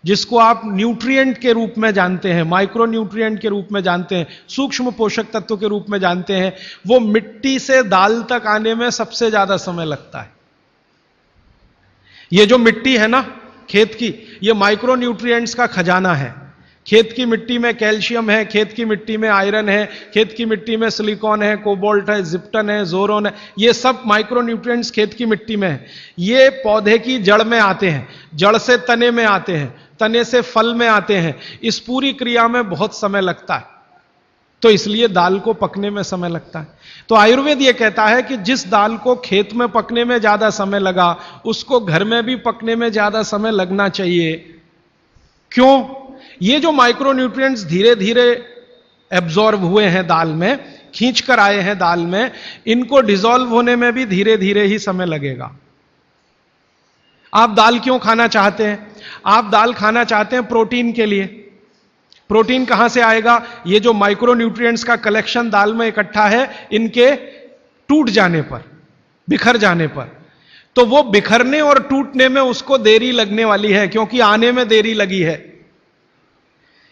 जिसको आप न्यूट्रिएंट के रूप में जानते हैं, माइक्रो न्यूट्रिएंट के रूप में जानते हैं, सूक्ष्म पोषक तत्व के रूप में जानते हैं, वो मिट्टी से दाल तक आने में सबसे ज्यादा समय लगता है। ये जो मिट्टी है ना खेत की, ये माइक्रो न्यूट्रिएंट्स का खजाना है। खेत की मिट्टी में कैल्शियम है, खेत की मिट्टी में आयरन है, खेत की मिट्टी में सिलिकॉन है, कोबाल्ट है, जिप्टन है, जोरोन है, ये सब माइक्रो न्यूट्रिएंट्स खेत की मिट्टी में है। ये पौधे की जड़ में आते हैं, जड़ से तने में आते हैं, तने से फल में आते हैं। इस पूरी क्रिया में बहुत समय लगता है, तो इसलिए दाल को पकने में समय लगता है। तो आयुर्वेद यह कहता है कि जिस दाल को खेत में पकने में ज्यादा समय लगा, उसको घर में भी पकने में ज्यादा समय लगना चाहिए। क्यों? ये जो माइक्रो न्यूट्रिएंट्स धीरे धीरे एब्जॉर्ब हुए हैं दाल में, खींच कर आए हैं दाल में, इनको डिसॉल्व होने में भी धीरे धीरे ही समय लगेगा। आप दाल क्यों खाना चाहते हैं? आप दाल खाना चाहते हैं प्रोटीन के लिए। प्रोटीन कहां से आएगा? ये जो माइक्रो न्यूट्रिएंट्स का कलेक्शन दाल में इकट्ठा है, इनके टूट जाने पर, बिखर जाने पर, तो वो बिखरने और टूटने में उसको देरी लगने वाली है, क्योंकि आने में देरी लगी है।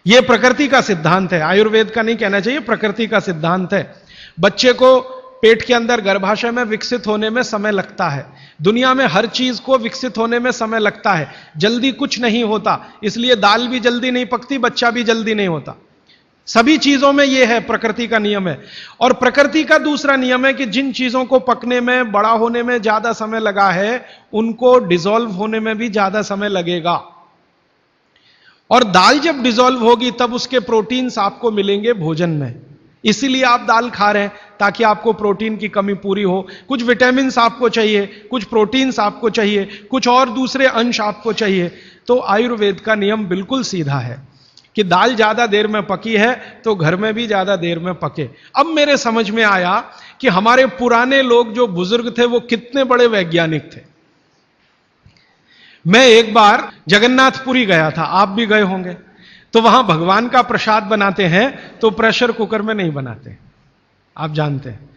यह प्रकृति का सिद्धांत है, आयुर्वेद का नहीं कहना चाहिए, प्रकृति का सिद्धांत है। बच्चे को पेट के अंदर गर्भाशय में विकसित होने में समय लगता है। दुनिया में हर चीज को विकसित होने में समय लगता है, जल्दी कुछ नहीं होता। इसलिए दाल भी जल्दी नहीं पकती, बच्चा भी जल्दी नहीं होता। सभी चीजों में यह है, प्रकृति का नियम है। और प्रकृति का दूसरा नियम है कि जिन चीजों को पकने में, बड़ा होने में ज्यादा समय लगा है, उनको डिसॉल्व होने में भी ज्यादा समय लगेगा। और दाल जब डिसॉल्व होगी तब उसके प्रोटीन्स आपको मिलेंगे भोजन में। इसीलिए आप दाल खा रहे हैं, ताकि आपको प्रोटीन की कमी पूरी हो। कुछ विटामिन्स आपको चाहिए, कुछ प्रोटीन्स आपको चाहिए, कुछ और दूसरे अंश आपको चाहिए। तो आयुर्वेद का नियम बिल्कुल सीधा है कि दाल ज्यादा देर में पकी है तो घर में भी ज्यादा देर में पके। अब मेरे समझ में आया कि हमारे पुराने लोग जो बुजुर्ग थे वो कितने बड़े वैज्ञानिक थे। मैं एक बार जगन्नाथपुरी गया था, आप भी गए होंगे। तो वहां भगवान का प्रसाद बनाते हैं तो प्रेशर कुकर में नहीं बनाते, आप जानते हैं।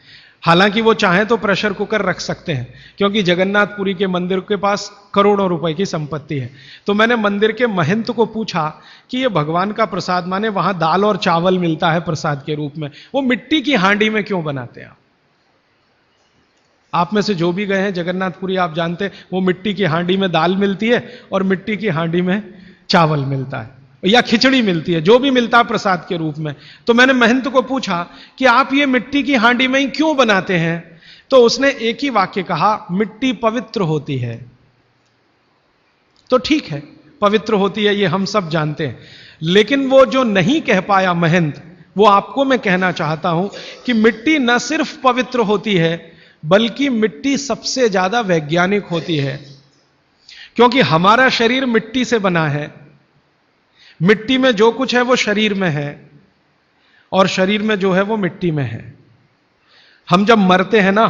हालांकि वो चाहें तो प्रेशर कुकर रख सकते हैं, क्योंकि जगन्नाथपुरी के मंदिर के पास करोड़ों रुपए की संपत्ति है। तो मैंने मंदिर के महंत को पूछा कि ये भगवान का प्रसाद, माने वहां दाल और चावल मिलता है प्रसाद के रूप में, वो मिट्टी की हांडी में क्यों बनाते हैं? आप में से जो भी गए हैं जगन्नाथपुरी, आप जानते हैं वो मिट्टी की हांडी में दाल मिलती है और मिट्टी की हांडी में चावल मिलता है, या खिचड़ी मिलती है, जो भी मिलता है प्रसाद के रूप में। तो मैंने महंत को पूछा कि आप ये मिट्टी की हांडी में ही क्यों बनाते हैं? तो उसने एक ही वाक्य कहा, मिट्टी पवित्र होती है। तो ठीक है, पवित्र होती है, ये हम सब जानते हैं। लेकिन वो जो नहीं कह पाया महंत, वो आपको मैं कहना चाहता हूं कि मिट्टी न सिर्फ पवित्र होती है, बल्कि मिट्टी सबसे ज्यादा वैज्ञानिक होती है। क्योंकि हमारा शरीर मिट्टी से बना है, मिट्टी में जो कुछ है वो शरीर में है, और शरीर में जो है वो मिट्टी में है। हम जब मरते हैं ना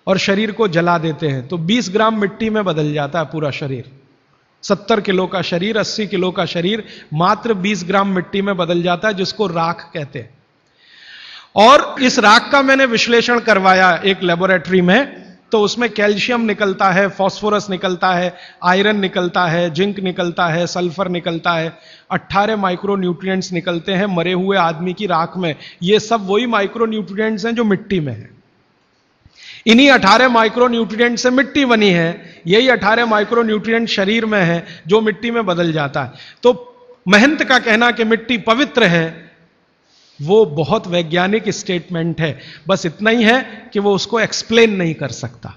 और शरीर को जला देते हैं तो 20 ग्राम मिट्टी में बदल जाता है पूरा शरीर। 70 किलो का शरीर, 80 किलो का शरीर मात्र 20 ग्राम मिट्टी में बदल जाता है, जिसको राख कहते हैं। और इस राख का मैंने विश्लेषण करवाया एक लेबोरेटरी में, तो उसमें कैल्शियम निकलता है, फास्फोरस निकलता है, आयरन निकलता है, जिंक निकलता है, सल्फर निकलता है, 18 माइक्रो न्यूट्रिएंट्स निकलते हैं मरे हुए आदमी की राख में। ये सब वही माइक्रो न्यूट्रिएंट्स हैं जो मिट्टी में है। इन्हीं 18 माइक्रो न्यूट्रिएंट से मिट्टी बनी है, यही 18 माइक्रो न्यूट्रिएंट शरीर में है जो मिट्टी में बदल जाता है। तो महंत का कहना कि मिट्टी पवित्र है, वो बहुत वैज्ञानिक स्टेटमेंट है। बस इतना ही है कि वो उसको एक्सप्लेन नहीं कर सकता।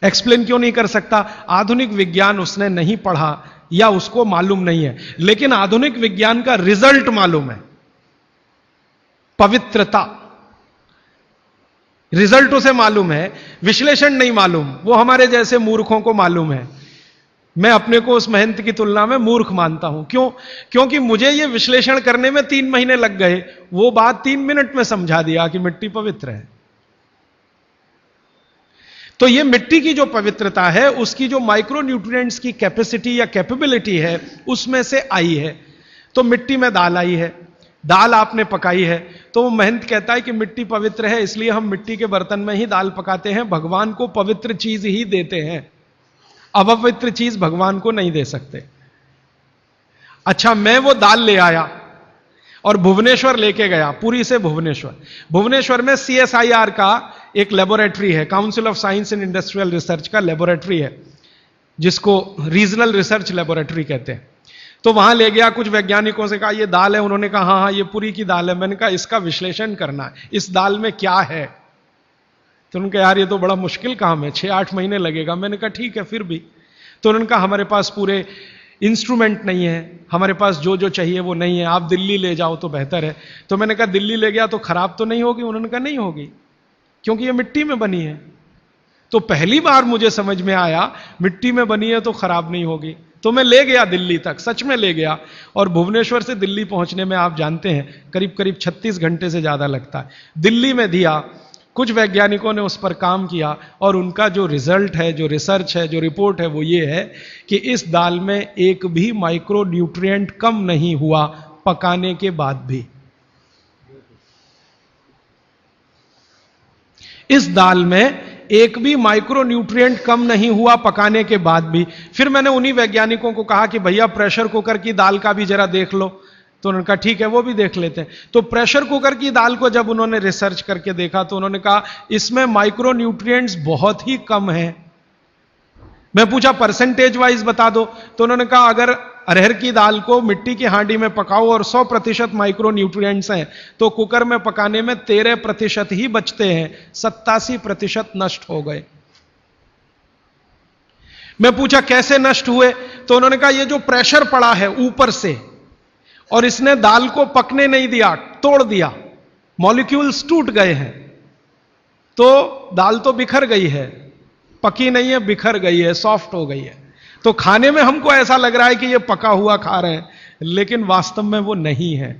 एक्सप्लेन क्यों नहीं कर सकता? आधुनिक विज्ञान उसने नहीं पढ़ा या उसको मालूम नहीं है। लेकिन आधुनिक विज्ञान का रिजल्ट मालूम है, पवित्रता। रिजल्ट उसे मालूम है, विश्लेषण नहीं मालूम। वो हमारे जैसे मूर्खों को मालूम है। मैं अपने को उस महंत की तुलना में मूर्ख मानता हूं। क्यों? क्योंकि मुझे यह विश्लेषण करने में 3 महीने लग गए, वो बात 3 मिनट में समझा दिया कि मिट्टी पवित्र है। तो यह मिट्टी की जो पवित्रता है, उसकी जो माइक्रो न्यूट्रिएंट्स की कैपेसिटी या कैपेबिलिटी है, उसमें से आई है। तो मिट्टी में दाल आई है, दाल आपने पकाई है, तो वो महंत कहता है कि मिट्टी पवित्र है, इसलिए हम मिट्टी के बर्तन में ही दाल पकाते हैं। भगवान को पवित्र चीज ही देते हैं, अपवित्र चीज भगवान को नहीं दे सकते। अच्छा, मैं वो दाल ले आया और भुवनेश्वर लेके गया, पुरी से भुवनेश्वर। भुवनेश्वर में CSIR का एक लेबोरेटरी है, council of science and industrial research का लेबोरेटरी है, जिसको रीजनल रिसर्च लेबोरेटरी कहते हैं। तो वहां ले गया, कुछ वैज्ञानिकों से कहा ये दाल है, उन्होंने कहा हाँ हाँ ये पुरी की दाल है। मैंने कहा इसका विश्लेषण करना है, इस दाल में क्या है। तो उन्होंने कहा यार ये तो बड़ा मुश्किल काम है, 6-8 महीने लगेगा। मैंने कहा ठीक है फिर भी। तो उन्होंने कहा हमारे पास पूरे इंस्ट्रूमेंट नहीं है, हमारे पास जो जो चाहिए वो नहीं है, आप दिल्ली ले जाओ तो बेहतर है। तो मैंने कहा दिल्ली ले गया तो खराब तो नहीं होगी? उन्होंने कहा नहीं होगी, क्योंकि ये मिट्टी में बनी है। तो पहली बार मुझे समझ में आया मिट्टी में बनी है तो खराब नहीं होगी। तो मैं ले गया दिल्ली तक, सच में ले गया। और भुवनेश्वर से दिल्ली पहुंचने में आप जानते हैं करीब करीब 36 घंटे से ज्यादा लगता है। दिल्ली में दिया, कुछ वैज्ञानिकों ने उस पर काम किया और उनका जो रिजल्ट है, जो रिसर्च है, जो रिपोर्ट है वो ये है कि इस दाल में एक भी माइक्रो न्यूट्रिएंट कम नहीं हुआ पकाने के बाद भी। इस दाल में एक भी माइक्रो न्यूट्रिएंट कम नहीं हुआ पकाने के बाद भी। फिर मैंने उन्हीं वैज्ञानिकों को कहा कि भैया प्रेशर कुकर की दाल का भी जरा देख लो। तो उन्होंने कहा ठीक है वो भी देख लेते हैं। तो प्रेशर कुकर की दाल को जब उन्होंने रिसर्च करके देखा तो उन्होंने कहा इसमें माइक्रो न्यूट्रिएंट्स बहुत ही कम है। मैं पूछा परसेंटेज वाइज बता दो। तो उन्होंने कहा अगर अरहर की दाल को मिट्टी की हांडी में पकाओ और 100% माइक्रो न्यूट्रिएंट्स हैं तो कुकर में पकाने में 13% ही बचते हैं, 87% नष्ट हो गए। मैं पूछा कैसे नष्ट हुए? तो उन्होंने कहा ये जो प्रेशर पड़ा है ऊपर से और इसने दाल को पकने नहीं दिया, तोड़ दिया, मॉलिक्यूल्स टूट गए हैं, तो दाल तो बिखर गई है, पकी नहीं है, बिखर गई है, सॉफ्ट हो गई है। तो खाने में हमको ऐसा लग रहा है कि ये पका हुआ खा रहे हैं, लेकिन वास्तव में वो नहीं है।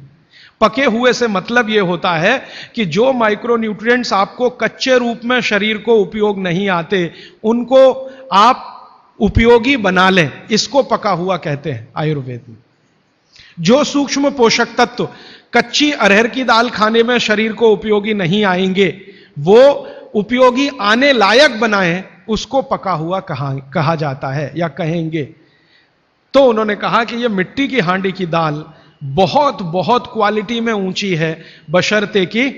पके हुए से मतलब ये होता है कि जो माइक्रो न्यूट्रिएंट्स आपको कच्चे रूप में शरीर को उपयोग नहीं आते उनको आप उपयोगी बना लें, इसको पका हुआ कहते हैं आयुर्वेद में। जो सूक्ष्म पोषक तत्व कच्ची अरहर की दाल खाने में शरीर को उपयोगी नहीं आएंगे, वो उपयोगी आने लायक बनाएं, उसको पका हुआ कहा जाता है या कहेंगे। तो उन्होंने कहा कि ये मिट्टी की हांडी की दाल बहुत बहुत क्वालिटी में ऊंची है, बशर्ते कि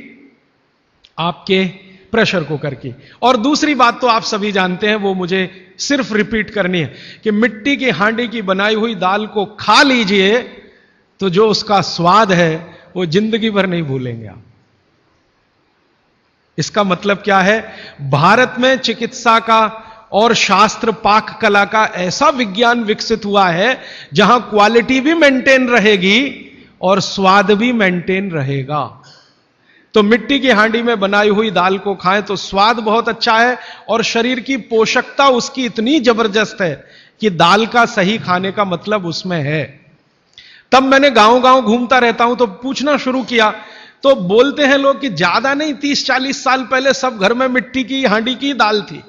आपके प्रेशर कुकर की। और दूसरी बात तो आप सभी जानते हैं, वो मुझे सिर्फ रिपीट करनी है कि मिट्टी की हांडी की बनाई हुई दाल को खा लीजिए तो जो उसका स्वाद है वो जिंदगी भर नहीं भूलेंगे आप। इसका मतलब क्या है? भारत में चिकित्सा का और शास्त्र पाक कला का ऐसा विज्ञान विकसित हुआ है जहां क्वालिटी भी मेंटेन रहेगी और स्वाद भी मेंटेन रहेगा। तो मिट्टी की हांडी में बनाई हुई दाल को खाएं तो स्वाद बहुत अच्छा है और शरीर की पोषकता उसकी इतनी जबरदस्त है कि दाल का सही खाने का मतलब उसमें है। तब मैंने गांव गांव घूमता रहता हूं तो पूछना शुरू किया, तो बोलते हैं लोग कि ज्यादा नहीं 30-40 साल पहले सब घर में मिट्टी की हांडी की दाल थी।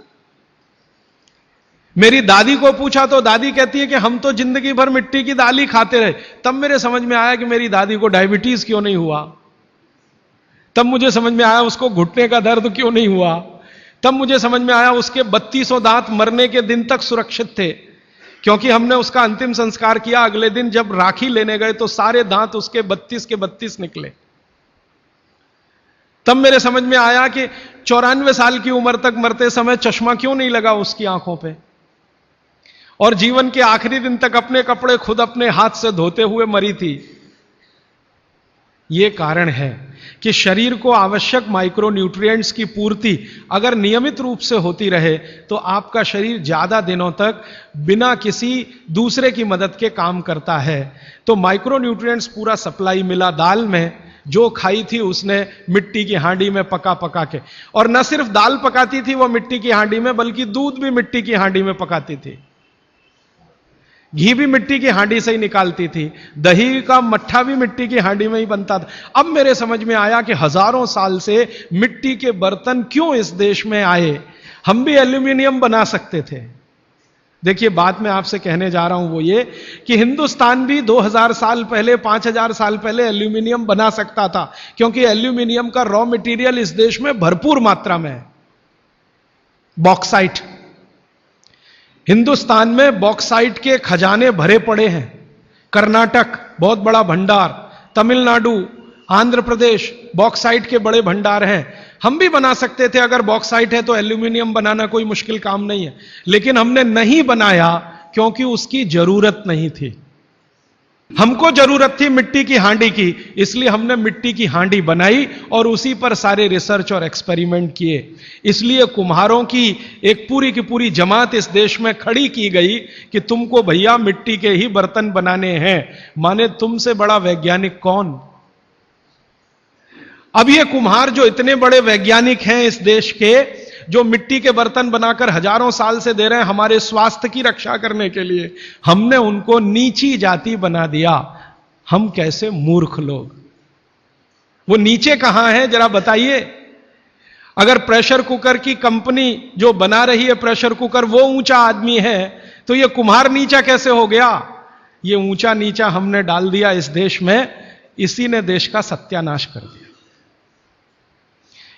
मेरी दादी को पूछा तो दादी कहती है कि हम तो जिंदगी भर मिट्टी की दाल ही खाते रहे। तब मेरे समझ में आया कि मेरी दादी को डायबिटीज क्यों नहीं हुआ। तब मुझे समझ में आया उसको घुटने का दर्द क्यों नहीं हुआ। तब मुझे समझ में आया उसके 3200 दांत मरने के दिन तक सुरक्षित थे, क्योंकि हमने उसका अंतिम संस्कार किया। अगले दिन जब राखी लेने गए तो सारे दांत उसके 32 के 32 निकले। तब मेरे समझ में आया कि 94 साल की उम्र तक मरते समय चश्मा क्यों नहीं लगा उसकी आंखों पे, और जीवन के आखिरी दिन तक अपने कपड़े खुद अपने हाथ से धोते हुए मरी थी। यह कारण है कि शरीर को आवश्यक माइक्रो न्यूट्रिएंट्स की पूर्ति अगर नियमित रूप से होती रहे तो आपका शरीर ज्यादा दिनों तक बिना किसी दूसरे की मदद के काम करता है। तो माइक्रो न्यूट्रिएंट्स पूरा सप्लाई मिला दाल में, जो खाई थी उसने मिट्टी की हांडी में पका पका के। और न सिर्फ दाल पकाती थी वो मिट्टी की हांडी में, बल्कि दूध भी मिट्टी की हांडी में पकाती थी, घी भी मिट्टी की हांडी से ही निकालती थी, दही का मट्ठा भी मिट्टी की हांडी में ही बनता था। अब मेरे समझ में आया कि हजारों साल से मिट्टी के बर्तन क्यों इस देश में आए। हम भी एल्यूमिनियम बना सकते थे। देखिए बात मैं आपसे कहने जा रहा हूं वो ये कि हिंदुस्तान भी 2000 साल पहले, 5000 साल पहले एल्यूमिनियम बना सकता था, क्योंकि एल्यूमिनियम का रॉ मटेरियल इस देश में भरपूर मात्रा में है। बॉक्साइट, हिंदुस्तान में बॉक्साइट के खजाने भरे पड़े हैं। कर्नाटक बहुत बड़ा भंडार, तमिलनाडु, आंध्र प्रदेश बॉक्साइट के बड़े भंडार हैं। हम भी बना सकते थे, अगर बॉक्साइट है तो एल्यूमिनियम बनाना कोई मुश्किल काम नहीं है, लेकिन हमने नहीं बनाया क्योंकि उसकी जरूरत नहीं थी। हमको जरूरत थी मिट्टी की हांडी की, इसलिए हमने मिट्टी की हांडी बनाई और उसी पर सारे रिसर्च और एक्सपेरिमेंट किए। इसलिए कुम्हारों की एक पूरी की पूरी जमात इस देश में खड़ी की गई कि तुमको भैया मिट्टी के ही बर्तन बनाने हैं। माने तुमसे बड़ा वैज्ञानिक कौन? अब ये कुम्हार जो इतने बड़े वैज्ञानिक हैं इस देश के, जो मिट्टी के बर्तन बनाकर हजारों साल से दे रहे हैं हमारे स्वास्थ्य की रक्षा करने के लिए, हमने उनको नीची जाति बना दिया। हम कैसे मूर्ख लोग! वो नीचे कहां है जरा बताइए। अगर प्रेशर कुकर की कंपनी जो बना रही है प्रेशर कुकर वो ऊंचा आदमी है, तो ये कुम्हार नीचा कैसे हो गया? ये ऊंचा नीचा हमने डाल दिया इस देश में, इसी ने देश का सत्यानाश कर दिया।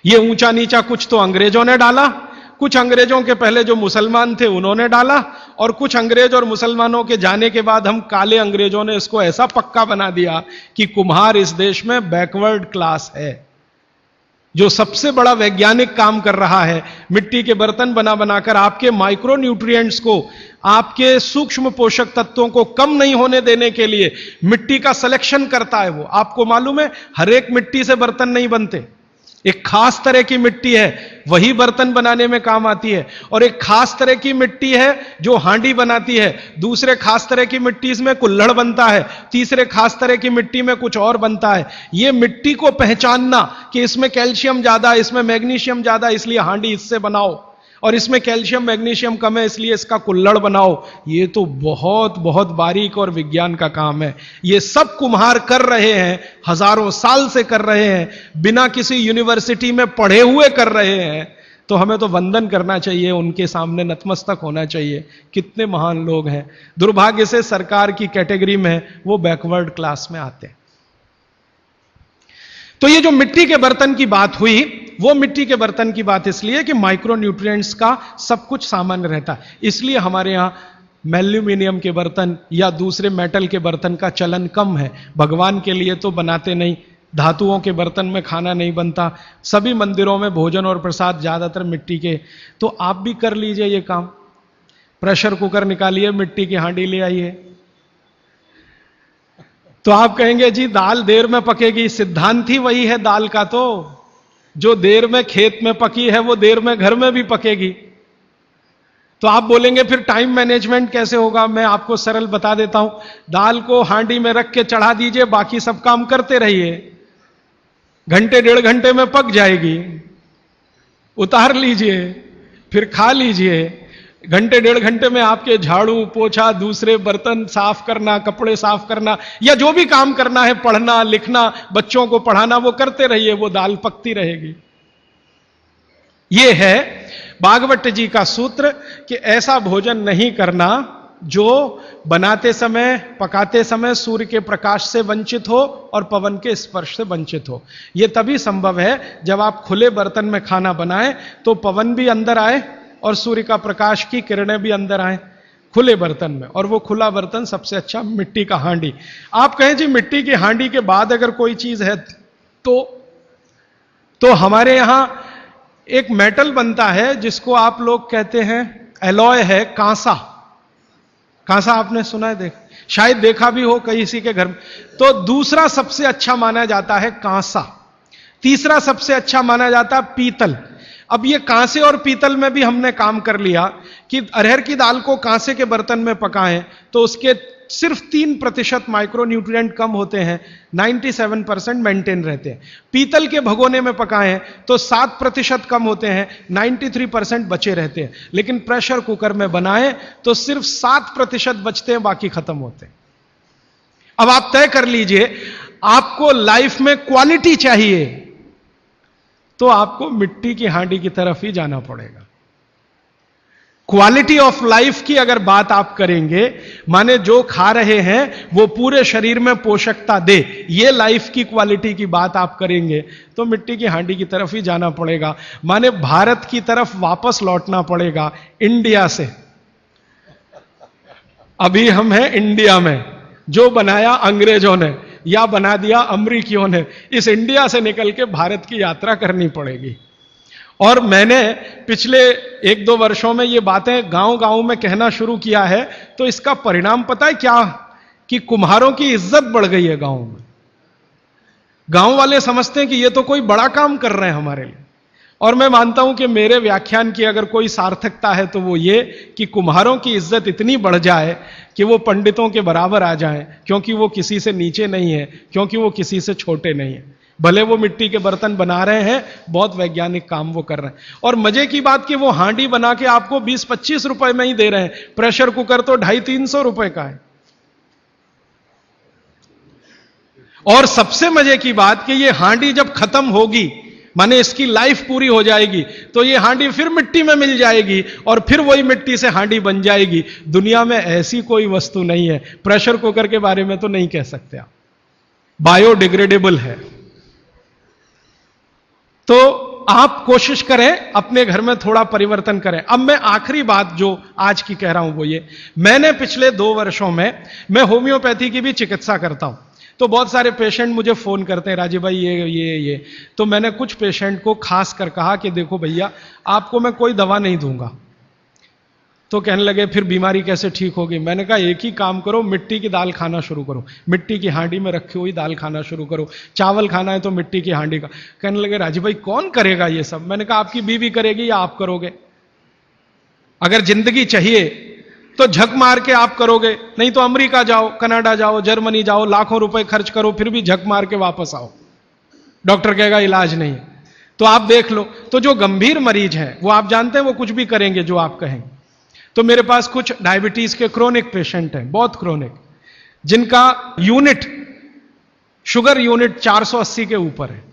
ये ऊंचा नीचा कुछ तो अंग्रेजों ने डाला, कुछ अंग्रेजों के पहले जो मुसलमान थे उन्होंने डाला, और कुछ अंग्रेज और मुसलमानों के जाने के बाद हम काले अंग्रेजों ने इसको ऐसा पक्का बना दिया कि कुम्हार इस देश में बैकवर्ड क्लास है। जो सबसे बड़ा वैज्ञानिक काम कर रहा है मिट्टी के बर्तन बना बनाकर आपके माइक्रो न्यूट्रिएंट्स को, आपके सूक्ष्म पोषक तत्वों को कम नहीं होने देने के लिए मिट्टी का सिलेक्शन करता है। वो आपको मालूम है हर एक मिट्टी से बर्तन नहीं बनते। एक खास तरह की मिट्टी है वही बर्तन बनाने में काम आती है, और एक खास तरह की मिट्टी है जो हांडी बनाती है, दूसरे खास तरह की मिट्टी इसमें कुल्हड़ बनता है, तीसरे खास तरह की मिट्टी में कुछ और बनता है। यह मिट्टी को पहचानना कि इसमें कैल्शियम ज्यादा, इसमें मैग्नीशियम ज्यादा इसलिए हांडी इससे बनाओ, और इसमें कैल्शियम मैग्नीशियम कम है इसलिए इसका कुल्हड़ बनाओ, ये तो बहुत बहुत बारीक और विज्ञान का काम है। ये सब कुम्हार कर रहे हैं, हजारों साल से कर रहे हैं, बिना किसी यूनिवर्सिटी में पढ़े हुए कर रहे हैं। तो हमें तो वंदन करना चाहिए, उनके सामने नतमस्तक होना चाहिए। कितने महान लोग हैं। दुर्भाग्य से सरकार की कैटेगरी में वो बैकवर्ड क्लास में आते हैं। तो ये जो मिट्टी के बर्तन की बात हुई, वो मिट्टी के बर्तन की बात इसलिए कि माइक्रो न्यूट्रिएंट्स का सब कुछ सामान्य रहता है, इसलिए हमारे यहां एल्यूमिनियम के बर्तन या दूसरे मेटल के बर्तन का चलन कम है। भगवान के लिए तो बनाते नहीं, धातुओं के बर्तन में खाना नहीं बनता, सभी मंदिरों में भोजन और प्रसाद ज्यादातर मिट्टी के। तो आप भी कर लीजिए ये काम, प्रेशर कुकर निकालिए, मिट्टी की हांडी ले आइए। तो आप कहेंगे जी दाल देर में पकेगी, सिद्धांत ही वही है दाल का, तो जो देर में खेत में पकी है वो देर में घर में भी पकेगी। तो आप बोलेंगे फिर टाइम मैनेजमेंट कैसे होगा? मैं आपको सरल बता देता हूं, दाल को हांडी में रख के चढ़ा दीजिए, बाकी सब काम करते रहिए, घंटे डेढ़ घंटे में पक जाएगी, उतार लीजिए, फिर खा लीजिए। घंटे डेढ़ घंटे में आपके झाड़ू पोछा, दूसरे बर्तन साफ करना, कपड़े साफ करना, या जो भी काम करना है, पढ़ना लिखना, बच्चों को पढ़ाना, वो करते रहिए, वो दाल पकती रहेगी। ये है भागवत जी का सूत्र कि ऐसा भोजन नहीं करना जो बनाते समय, पकाते समय सूर्य के प्रकाश से वंचित हो और पवन के स्पर्श से वंचित हो। यह तभी संभव है जब आप खुले बर्तन में खाना बनाएं तो पवन भी अंदर आए और सूर्य का प्रकाश की किरणें भी अंदर आए खुले बर्तन में, और वो खुला बर्तन सबसे अच्छा मिट्टी का हांडी। आप कहें जी मिट्टी की हांडी के बाद अगर कोई चीज है तो हमारे यहां एक मेटल बनता है जिसको आप लोग कहते हैं एलॉय है, कांसा। कांसा आपने सुना है, शायद देखा भी हो किसी के घर में। तो दूसरा सबसे अच्छा माना जाता है कांसा, तीसरा सबसे अच्छा माना जाता है पीतल। अब ये कांसे और पीतल में भी हमने काम कर लिया कि अरहर की दाल को कांसे के बर्तन में पकाएं तो उसके सिर्फ 3% माइक्रो न्यूट्रिएंट कम होते हैं, 97% मेंटेन रहते हैं। पीतल के भगोने में पकाएं तो 7% कम होते हैं, 93% बचे रहते हैं। लेकिन प्रेशर कुकर में बनाएं तो सिर्फ 7% बचते हैं, बाकी खत्म होते हैं। अब आप तय कर लीजिए, आपको लाइफ में क्वालिटी चाहिए तो आपको मिट्टी की हांडी की तरफ ही जाना पड़ेगा। क्वालिटी ऑफ लाइफ की अगर बात आप करेंगे, माने जो खा रहे हैं वो पूरे शरीर में पोषकता दे, ये लाइफ की क्वालिटी की बात आप करेंगे तो मिट्टी की हांडी की तरफ ही जाना पड़ेगा। माने भारत की तरफ वापस लौटना पड़ेगा इंडिया से। अभी हम हैं इंडिया में, जो बनाया अंग्रेजों ने या बना दिया अमरीकियों ने, इस इंडिया से निकल के भारत की यात्रा करनी पड़ेगी। और मैंने पिछले 1-2 वर्षों में ये बातें गांव-गांव में कहना शुरू किया है, तो इसका परिणाम पता है क्या, कि कुम्हारों की इज्जत बढ़ गई है गांव में। गांव वाले समझते हैं कि ये तो कोई बड़ा काम कर रहे हैं हमारे लिए। और मैं मानता हूं कि मेरे व्याख्यान की अगर कोई सार्थकता है तो वो ये कि कुम्हारों की इज्जत इतनी बढ़ जाए कि वो पंडितों के बराबर आ जाएं, क्योंकि वो किसी से नीचे नहीं है, क्योंकि वो किसी से छोटे नहीं है। भले वो मिट्टी के बर्तन बना रहे हैं, बहुत वैज्ञानिक काम वो कर रहे हैं। और मजे की बात कि वो हांडी बना के आपको 20-25 रुपए में ही दे रहे हैं, प्रेशर कुकर तो 250-300 रुपए का है। और सबसे मजे की बात कि ये हांडी जब खत्म होगी, माने इसकी लाइफ पूरी हो जाएगी, तो ये हांडी फिर मिट्टी में मिल जाएगी और फिर वही मिट्टी से हांडी बन जाएगी। दुनिया में ऐसी कोई वस्तु नहीं है। प्रेशर कुकर के बारे में तो नहीं कह सकते आप, बायोडिग्रेडेबल है। तो आप कोशिश करें अपने घर में थोड़ा परिवर्तन करें। अब मैं आखिरी बात जो आज की कह रहा हूं वो ये, मैंने पिछले 2 वर्षों में मैं होम्योपैथी की भी चिकित्सा करता हूं। तो बहुत सारे पेशेंट मुझे फोन करते हैं, राजीव भाई ये। तो मैंने कुछ पेशेंट को खास कर कहा कि देखो भैया, आपको मैं कोई दवा नहीं दूंगा। तो कहने लगे फिर बीमारी कैसे ठीक होगी? मैंने कहा एक ही काम करो, मिट्टी की दाल खाना शुरू करो, मिट्टी की हांडी में रखी हुई दाल खाना शुरू करो। चावल खाना है तो मिट्टी की हांडी का। कहने लगे राजीव भाई कौन करेगा ये सब? मैंने कहा आपकी बीवी करेगी या आप करोगे? अगर जिंदगी चाहिए तो झक मार के आप करोगे, नहीं तो अमेरिका जाओ, कनाडा जाओ, जर्मनी जाओ, लाखों रुपए खर्च करो, फिर भी झक मार के वापस आओ, डॉक्टर कहेगा इलाज नहीं है। तो आप देख लो, तो जो गंभीर मरीज हैं वो आप जानते हैं वो कुछ भी करेंगे जो आप कहें। तो मेरे पास कुछ डायबिटीज के क्रोनिक पेशेंट हैं, बहुत क्रोनिक, जिनका यूनिट, शुगर यूनिट 480 के ऊपर है।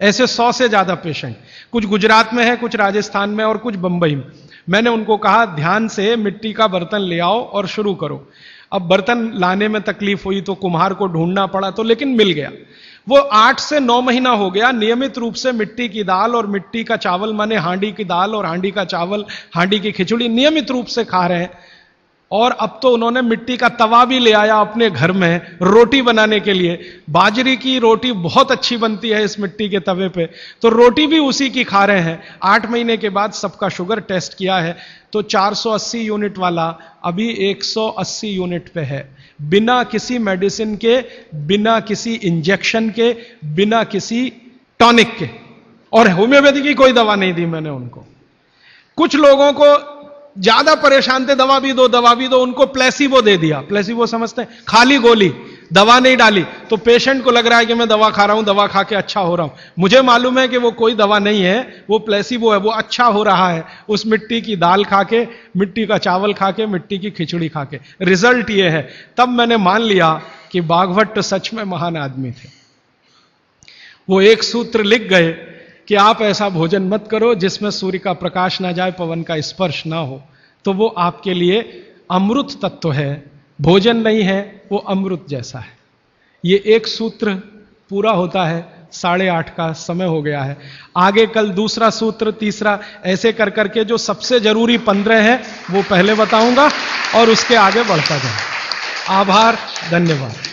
ऐसे 100 से ज्यादा पेशेंट, कुछ गुजरात में है, कुछ राजस्थान में और कुछ बंबई में। मैंने उनको कहा ध्यान से मिट्टी का बर्तन ले आओ और शुरू करो। अब बर्तन लाने में तकलीफ हुई तो कुम्हार को ढूंढना पड़ा, तो लेकिन मिल गया। वो 8 से 9 महीना हो गया नियमित रूप से मिट्टी की दाल और मिट्टी का चावल, माने हांडी की दाल और हांडी का चावल, हांडी की खिचड़ी नियमित रूप से खा रहे हैं। और अब तो उन्होंने मिट्टी का तवा भी ले आया अपने घर में रोटी बनाने के लिए। बाजरी की रोटी बहुत अच्छी बनती है इस मिट्टी के तवे पे, तो रोटी भी उसी की खा रहे हैं। 8 महीने के बाद सबका शुगर टेस्ट किया है तो 480 यूनिट वाला अभी 180 यूनिट पे है, बिना किसी मेडिसिन के, बिना किसी इंजेक्शन के, बिना किसी टॉनिक के। और होम्योपैथी की कोई दवा नहीं दी मैंने उनको। कुछ लोगों को ज्यादा परेशान थे, दवा भी दो, उनको प्लेसिबो दे दिया। प्लेसिबो समझते हैं? खाली गोली, दवा नहीं डाली। तो पेशेंट को लग रहा है कि मैं दवा खा रहा हूं, दवा खा के अच्छा हो रहा हूं। मुझे मालूम है कि वो कोई दवा नहीं है, वो प्लेसिबो है, वो अच्छा हो रहा है उस मिट्टी की दाल खा के, मिट्टी का चावल खा के, मिट्टी की खिचड़ी खा के। रिजल्ट ये है। तब मैंने मान लिया कि बाघभट्ट सच में महान आदमी थे। वो एक सूत्र लिख गए कि आप ऐसा भोजन मत करो जिसमें सूर्य का प्रकाश ना जाए, पवन का स्पर्श ना हो। तो वो आपके लिए अमृत तत्व है, भोजन नहीं है, वो अमृत जैसा है। ये एक सूत्र पूरा होता है, 8:30 का समय हो गया है। आगे कल दूसरा सूत्र, तीसरा, ऐसे कर करके जो सबसे जरूरी 15 है वो पहले बताऊंगा और उसके आगे बढ़ता जाए। आभार, धन्यवाद।